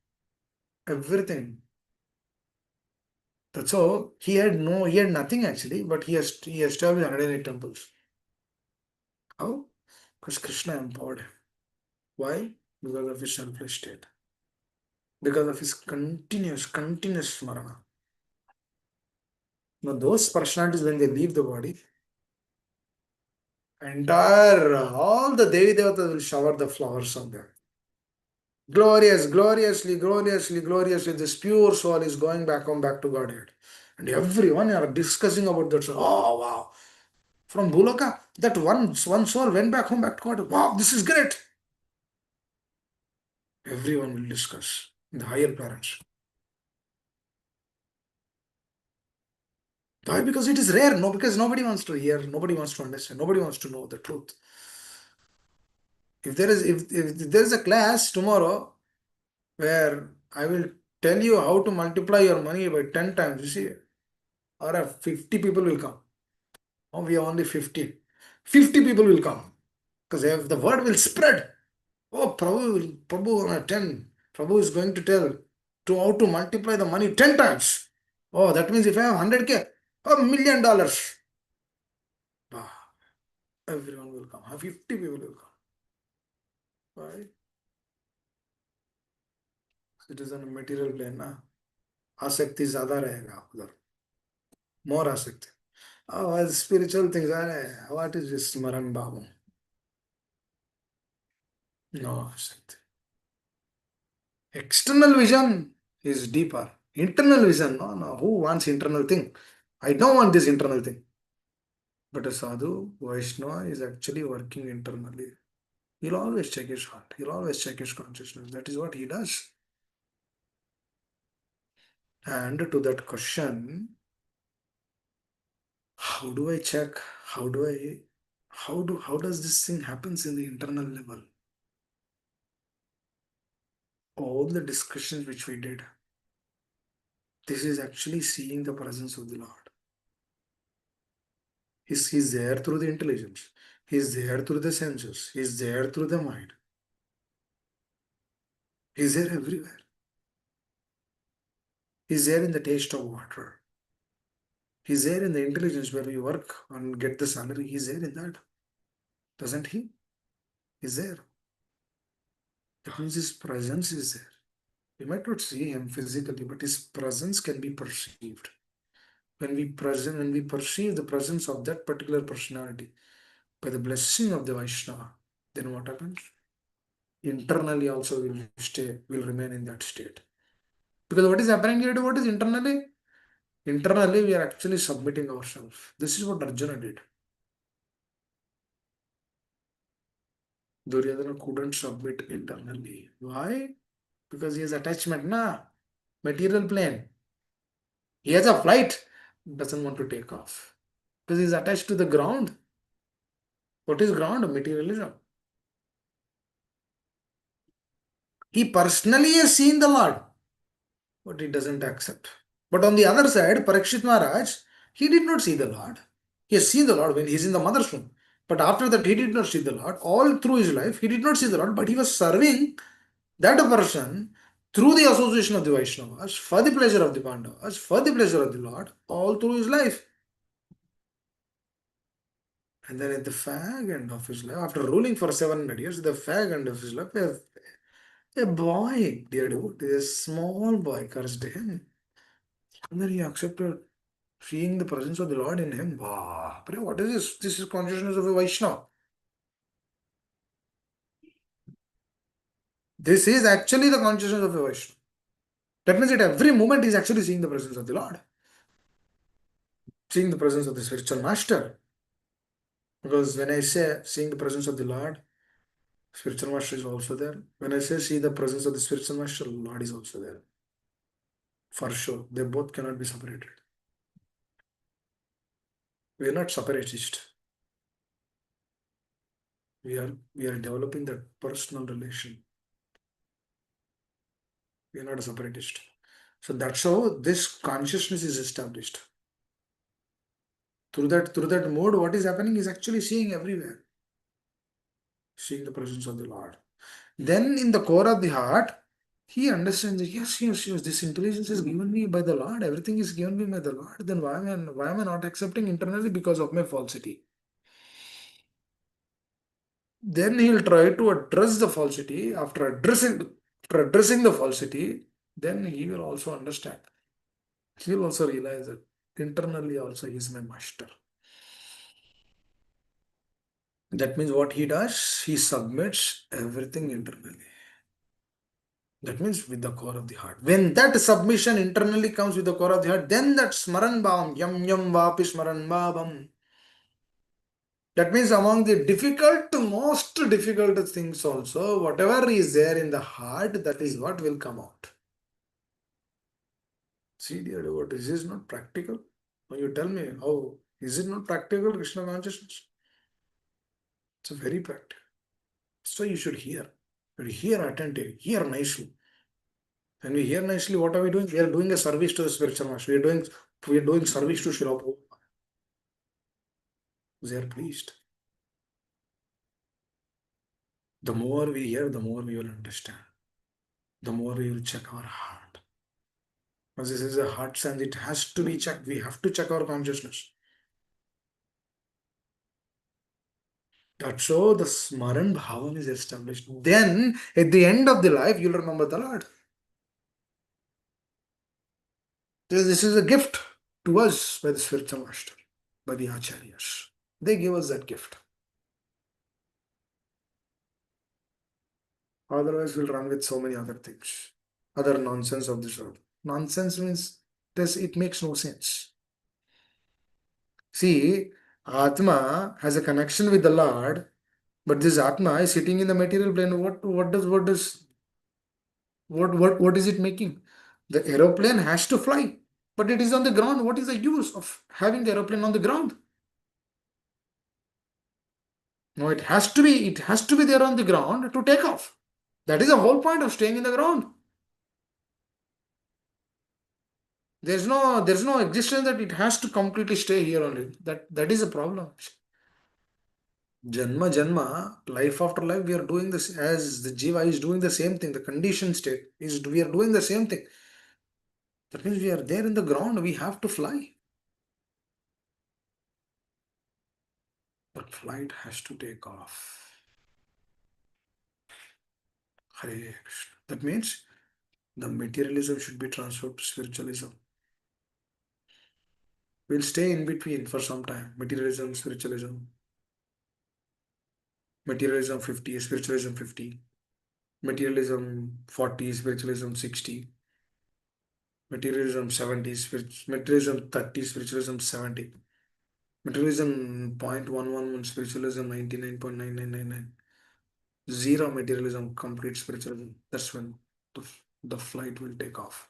S2: Everything. That's all. He had nothing actually, but he established 108 temples. How? Because Krishna empowered him. Why? Because of his selfless state. Because of his continuous smarana. Now those personalities, when they leave the body, all the Devi Devatas will shower the flowers on them. Gloriously, this pure soul is going back home, back to Godhead. And everyone are discussing about that soul. Oh, wow. From Bhuloka, that one soul went back home, back to Godhead. Wow, this is great. Everyone will discuss in the higher planets. Why? Because it is rare. No, because nobody wants to hear, nobody wants to understand, nobody wants to know the truth. If there is a class tomorrow where I will tell you how to multiply your money by 10 times, you see, or 50 people will come. Oh, we are only 50. 50 people will come. Because if the word will spread, oh, Prabhu on a 10, Prabhu is going to tell to how to multiply the money 10 times. Oh, that means if I have 100K, $1 million. Ah, everyone will come. 50 people will come. Why? It is on a material plane, ना आसक्ति ज्यादा रहेगा उधर, more आसक्ति. Oh, well, spiritual things are, what is this Smaran Babu? No आसक्ति. External vision is deeper. Internal vision, no. Who wants internal thing? I don't want this internal thing. But a sadhu, Vaishnava is actually working internally. He'll always check his heart. He'll always check his consciousness. That is what he does. And to that question, how do I check? How does this thing happens in the internal level? All the discussions which we did, this is actually seeing the presence of the Lord. He's there through the intelligence. He's there through the senses. He's there through the mind. He's there everywhere. He's there in the taste of water. He's there in the intelligence where we work and get the salary. He's there in that. Doesn't he? He's there. That means his presence is there. We might not see him physically, but his presence can be perceived. When we perceive the presence of that particular personality by the blessing of the Vaishnava, then what happens? Internally also will remain in that state. Because what is happening here? What is internally? Internally, we are actually submitting ourselves. This is what Arjuna did. Duryodhana couldn't submit internally. Why? Because he has attachment, na? Material plane. He has a flight, doesn't want to take off. Because he's attached to the ground. What is ground? Materialism. He personally has seen the Lord, but he doesn't accept. But on the other side, Parikshit Maharaj, he did not see the Lord. He has seen the Lord when he's in the mother's womb. But after that, he did not see the Lord. All through his life, he did not see the Lord, but he was serving that person through the association of the Vaishnavas, for the pleasure of the Pandavas, for the pleasure of the Lord, all through his life. And then at the fag end of his life, after ruling for 700 years, the fag end of his life, a boy, dear devotee, a small boy cursed him. And then he accepted seeing the presence of the Lord in him. Wow, what is this? This is consciousness of a Vaishnava. This is actually the consciousness of a Vaishnava. That means at every moment he's actually seeing the presence of the Lord, seeing the presence of the spiritual master. Because when I say seeing the presence of the Lord, spiritual master is also there. When I say see the presence of the spiritual master, Lord is also there. For sure. They both cannot be separated. We are not separatist. We are developing that personal relation. We are not a separatist. So that's how this consciousness is established. Through that mode, what is happening is actually seeing everywhere, seeing the presence of the Lord. Then in the core of the heart, he understands that yes, yes, yes, this intelligence is given me by the Lord, everything is given me by the Lord. Then why am I not accepting internally? Because of my falsity. Then he'll try to address the falsity. After addressing the falsity, then he will also understand. He will also realize that internally also he is my master. That means what he does, he submits everything internally. That means with the core of the heart. When that submission internally comes with the core of the heart, then that smaran bhavam, yam yam vapi smaran bhavam. That means among the most difficult things also, whatever is there in the heart, that is what will come out. See, dear devotee, this is not practical. Now you tell me, how is it not practical, Krishna consciousness? It's very practical. So you should hear. But hear attentively, hear nicely. When we hear nicely, what are we doing? We are doing a service to the spiritual master. We are doing service to Srila Prabhupada. They are pleased. The more we hear, the more we will understand. The more we will check our heart. Because this is a heart sense, it has to be checked. We have to check our consciousness. That's how the Smaran Bhavam is established. Then, at the end of the life, you'll remember the Lord. This is a gift to us by the spiritual master, by the Acharyas. They give us that gift. Otherwise, we'll run with so many other things, other nonsense of this world. Nonsense means it makes no sense. See, Atma has a connection with the Lord, but this Atma is sitting in the material plane. What is it making? The aeroplane has to fly, but it is on the ground. What is the use of having the aeroplane on the ground? No, it has to be there on the ground to take off. That is the whole point of staying in the ground. There's no existence that it has to completely stay here only. That is a problem. Janma Janma, life after life, we are doing this as the Jiva is doing the same thing. The conditioned state is we are doing the same thing. That means we are there in the ground, we have to fly. But flight has to take off. Hare Krishna. That means the materialism should be transferred to spiritualism. We'll stay in between for some time. Materialism, spiritualism. Materialism 50, spiritualism 50. Materialism 40, spiritualism 60. Materialism 70, materialism 30, spiritualism 70. Materialism 0.111, spiritualism 99.9999. Zero materialism, complete spiritualism. That's when. the flight will take off.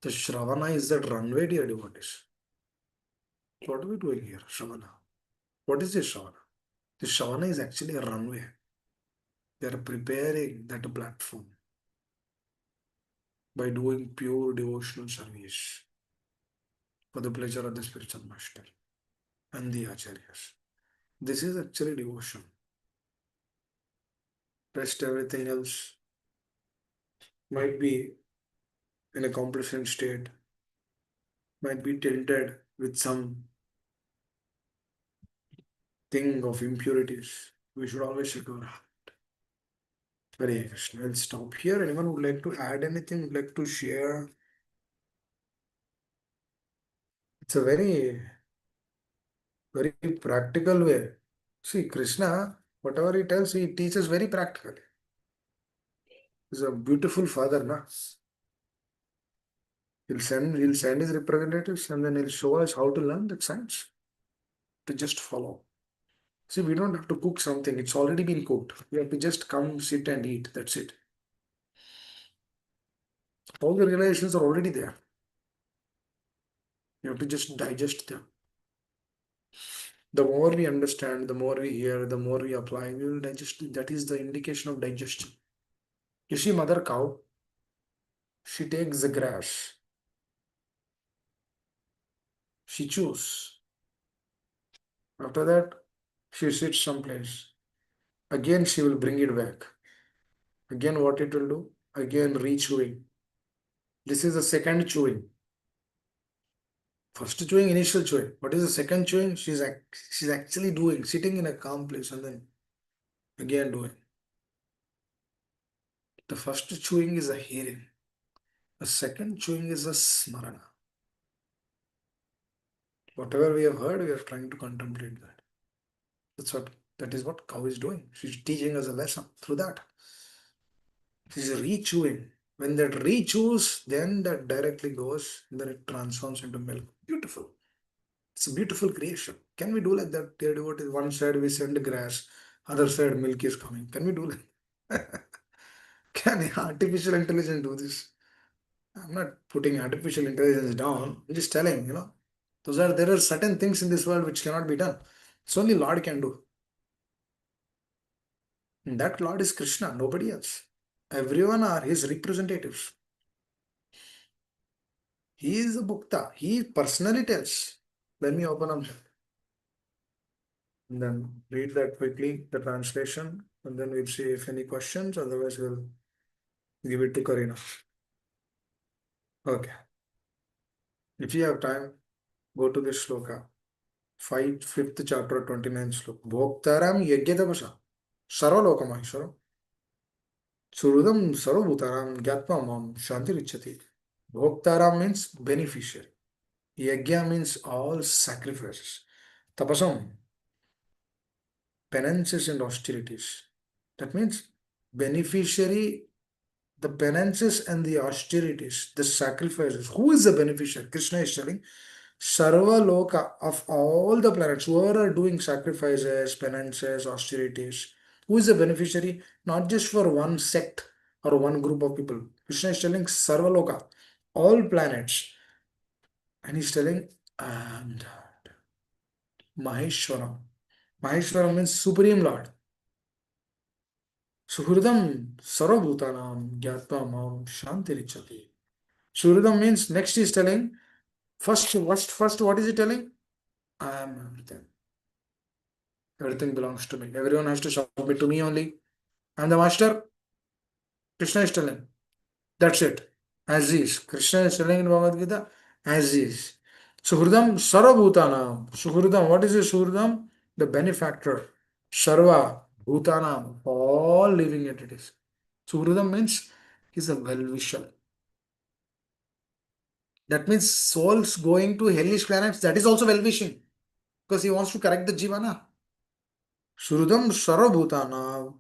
S2: The Shravana is that runway, dear devotees. What are we doing here, Shravana? What is this Shravana? The Shravana is actually a runway. They are preparing that platform by doing pure devotional service for the pleasure of the spiritual master and the acharyas. This is actually devotion. Rest everything else might be in a complacent state, might be tilted with some thing of impurities. We should always recover. Hare Krishna. I'll stop here. Anyone would like to add anything, would like to share? It's a very practical way. See, Krishna, whatever he tells, he teaches very practically. He's a beautiful father, na? He'll send his representatives and then he'll show us how to learn that science. To just follow. See, we don't have to cook something, it's already been cooked. We have to just come, sit, and eat. That's it. All the realizations are already there. You have to just digest them. The more we understand, the more we hear, the more we apply, we will digest. That is the indication of digestion. You see, mother cow, she takes the grass, she chews. After that, she sits someplace. Again, she will bring it back. Again, what it will do? Again, re-chewing. This is the second chewing. First chewing, initial chewing. What is the second chewing? She's actually doing, sitting in a calm place and then again doing. The first chewing is a hearing. The second chewing is a smarana. Whatever we have heard, we are trying to contemplate that. That is what cow is doing. She's teaching us a lesson through that. She's re-chewing. When that re-chews, then that directly goes, then it transforms into milk. Beautiful. It's a beautiful creation. Can we do like that, dear devotees? One side we send grass, other side milk is coming. Can we do that? Can artificial intelligence do this? I'm not putting artificial intelligence down. I'm just telling, there are certain things in this world which cannot be done. It's only Lord can do. And that Lord is Krishna, nobody else. Everyone are his representatives. He is the Bhukta. He personally tells. Let me open up and then read that quickly, the translation, and then we'll see if any questions. Otherwise, we'll give it to Karina. Okay. If you have time, go to this shloka. Fifth chapter, 29th slok. Bhoktaram yajnatapasa sarvalokamahiswaram surudam sarvabhutaram gyatva mam shantirichyati. Bhoktaram means beneficiary. Yajna means all sacrifices. Tapasam, penances and austerities. That means beneficiary, the penances and the austerities, the sacrifices. Who is the beneficiary? Krishna is telling Sarva Loka, of all the planets, whoever are doing sacrifices, penances, austerities, who is the beneficiary? Not just for one sect or one group of people. Krishna is telling Sarva Loka, all planets. And he's telling, and Maheshwaram. Maheshwaram means Supreme Lord. Suhridam Sarvabhutanam Gyatva Mam Shantirichati. Suhridam means next he's telling, first, what is he telling? I am everything. Everything belongs to me. Everyone has to submit to me only. I'm the master. Krishna is telling. That's it. As is. Krishna is telling in Bhagavad Gita, as is. Suhridam Sarvabhutanam. Suhridam. What is a Suhridam? The benefactor. Sarva Bhutanam. All living entities. Suhridam means he's a well-wisher. That means souls going to hellish planets, that is also well-wishing. Because he wants to correct the jivana. Suhridam Sarvabhutanam.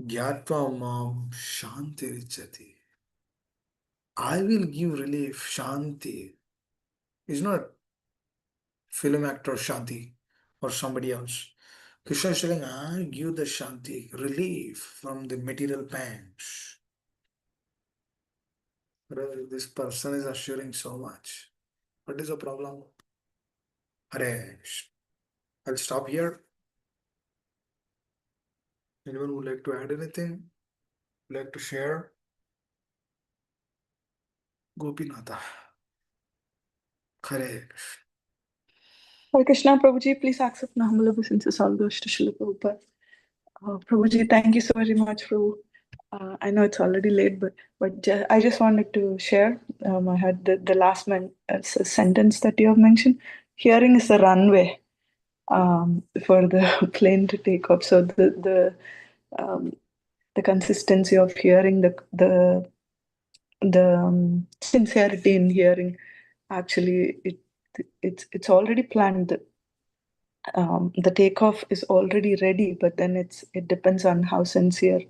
S2: Gyatva mam shanti. I will give relief. Shanti. Is not film actor Shanti or somebody else. Krishna is telling, I give the Shanti, relief from the material pangs. This person is assuring so much. What is the problem? Hare, I'll stop here. Anyone would like to add anything? Like to share? Gopinatha. Hare.
S3: Hare Krishna, Prabhuji, please accept my humble obeisances. All goes to Srila Prabhupada. Prabhuji, thank you so very much, Prabhu. I know it's already late, but I just wanted to share. I had the last sentence that you have mentioned. Hearing is the runway for the plane to take off. So the consistency of hearing, the sincerity in hearing, actually, it's already planned. The takeoff is already ready, but then it depends on how sincerely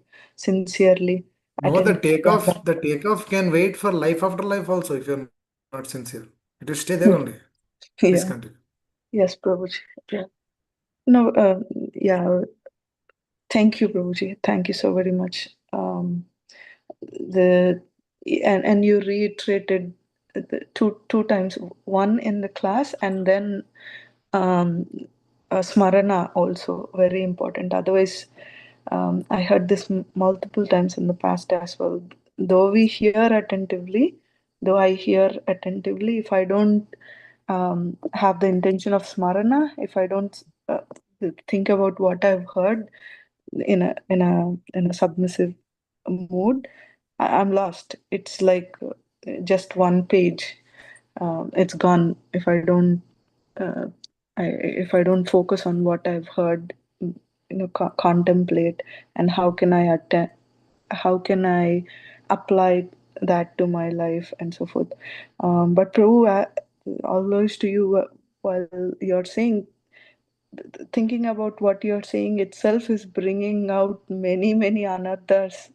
S3: I
S2: No, the
S3: can
S2: takeoff, the takeoff can wait for life after life also if you're not sincere. It will stay there only. Please
S3: yeah.
S2: continue.
S3: Yes, Prabhuji. Yeah. No, yeah. Thank you, Prabhuji. Thank you so very much. The and you reiterated two times, one in the class and then um, smarana also very important. Otherwise, I heard this multiple times in the past as well. Though we hear attentively, though I hear attentively, if I don't have the intention of smarana, if I don't think about what I've heard in a submissive mood, I'm lost. It's like just one page. It's gone if I don't uh, if I don't focus on what I've heard, contemplate, and how can I apply that to my life and so forth. But Prabhu, all those to you, while you're saying, thinking about what you're saying itself is bringing out many anarthas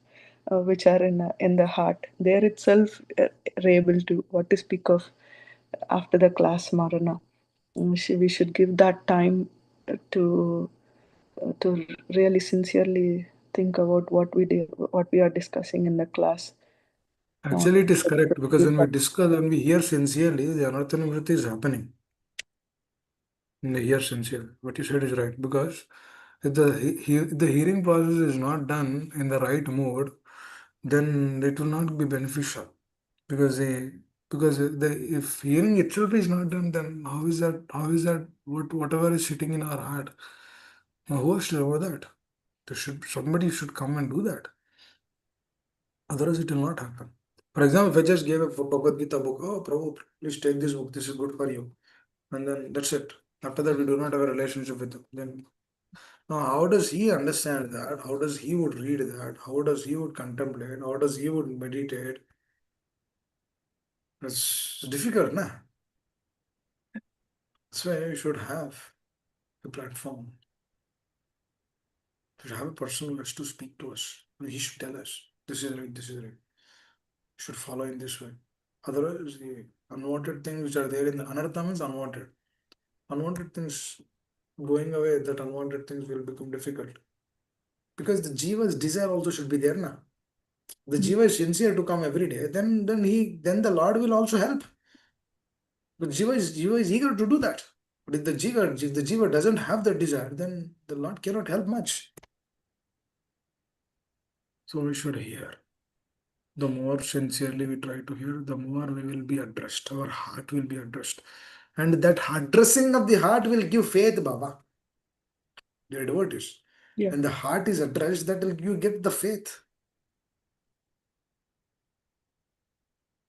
S3: which are in the heart. There itself, are able to what to speak of after the class Marana. We should give that time to really sincerely think about what we are discussing in the class.
S2: Actually, it is correct because when we hear sincerely, the anartha is happening. In the hear sincere. What you said is right because if the hearing process is not done in the right mode, then it will not be beneficial because if hearing itself is not done, then how is that whatever is sitting in our heart? Who has to know that? Somebody should come and do that. Otherwise, it will not happen. For example, if I just gave a Bhagavad Gita book, oh Prabhu, please take this book. This is good for you, and then that's it. After that, we do not have a relationship with him. Then now, how does he understand that? How does he would read that? How does he would contemplate? How does he would meditate? It's difficult, nah? That's why you should have a platform. You should have a person who has to speak to us. He should tell us, this is right, this is right. You should follow in this way. Otherwise, the unwanted things which are there in the anartha means unwanted. Unwanted things going away, that unwanted things will become difficult. Because the jiva's desire also should be there, na? The jiva is sincere to come every day, then the Lord will also help. But jiva is eager to do that. But if the jiva doesn't have that desire, then the Lord cannot help much. So we should hear. The more sincerely we try to hear, the more we will be addressed. Our heart will be addressed. And that addressing of the heart will give faith, Baba. Dear devotees.
S3: Yeah.
S2: When the heart is addressed, that will you get the faith.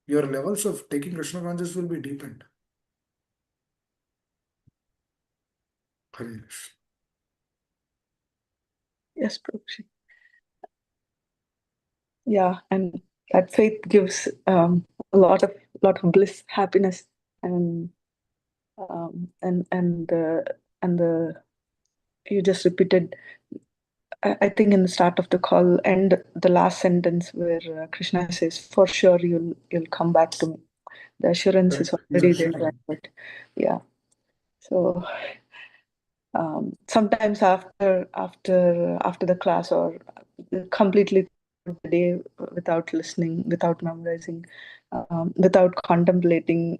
S2: Your levels of taking Krishna consciousness will be deepened. Hare Krishna.
S3: Yes, Prabhuji. Yeah, and that faith gives a lot of bliss, happiness, and and the you just repeated. I think in the start of the call and the last sentence where Krishna says, "For sure, you'll come back to me." The assurance is
S2: Correct.
S3: already
S2: Yes.
S3: there, right? But yeah, so sometimes after the class, or completely the day, without listening, without memorizing, without contemplating,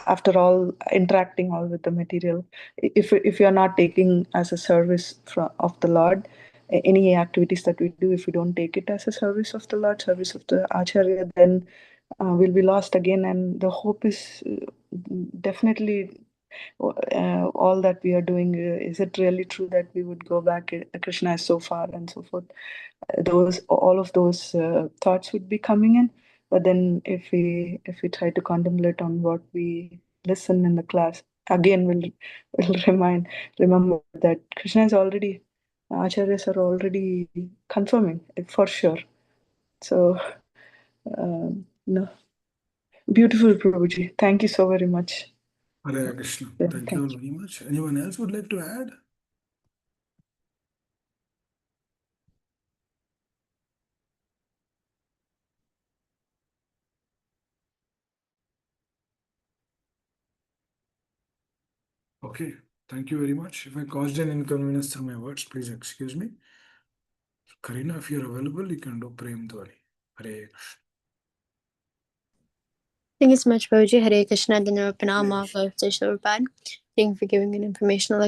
S3: after all interacting all with the material, if you are not taking as a service of the Lord, any activities that we do, if we don't take it as a service of the Lord, service of the Acharya, then we'll be lost again. And the hope is definitely all that we are doing. Is it really true that we would go back? Krishna is so far, and so forth. All of those thoughts would be coming in. But then if we try to contemplate on what we listen in the class, again we'll remember that Krishna is already, acharyas are already confirming it for sure. So no, beautiful, Prabhuji. Thank you so very much.
S2: Hare Krishna.
S3: Yeah,
S2: Thank you all very much. Anyone else would like to add? Okay, thank you very much. If I caused an inconvenience through my words, please excuse me. Karina, if you're available, you can do Prem Dhwani. Hare Krishna.
S4: Thank you so much, Prabhuji. Hare Krishna, Dhanava
S2: Hare
S4: Pranama,
S2: Krishna.
S4: Thank you for giving an informational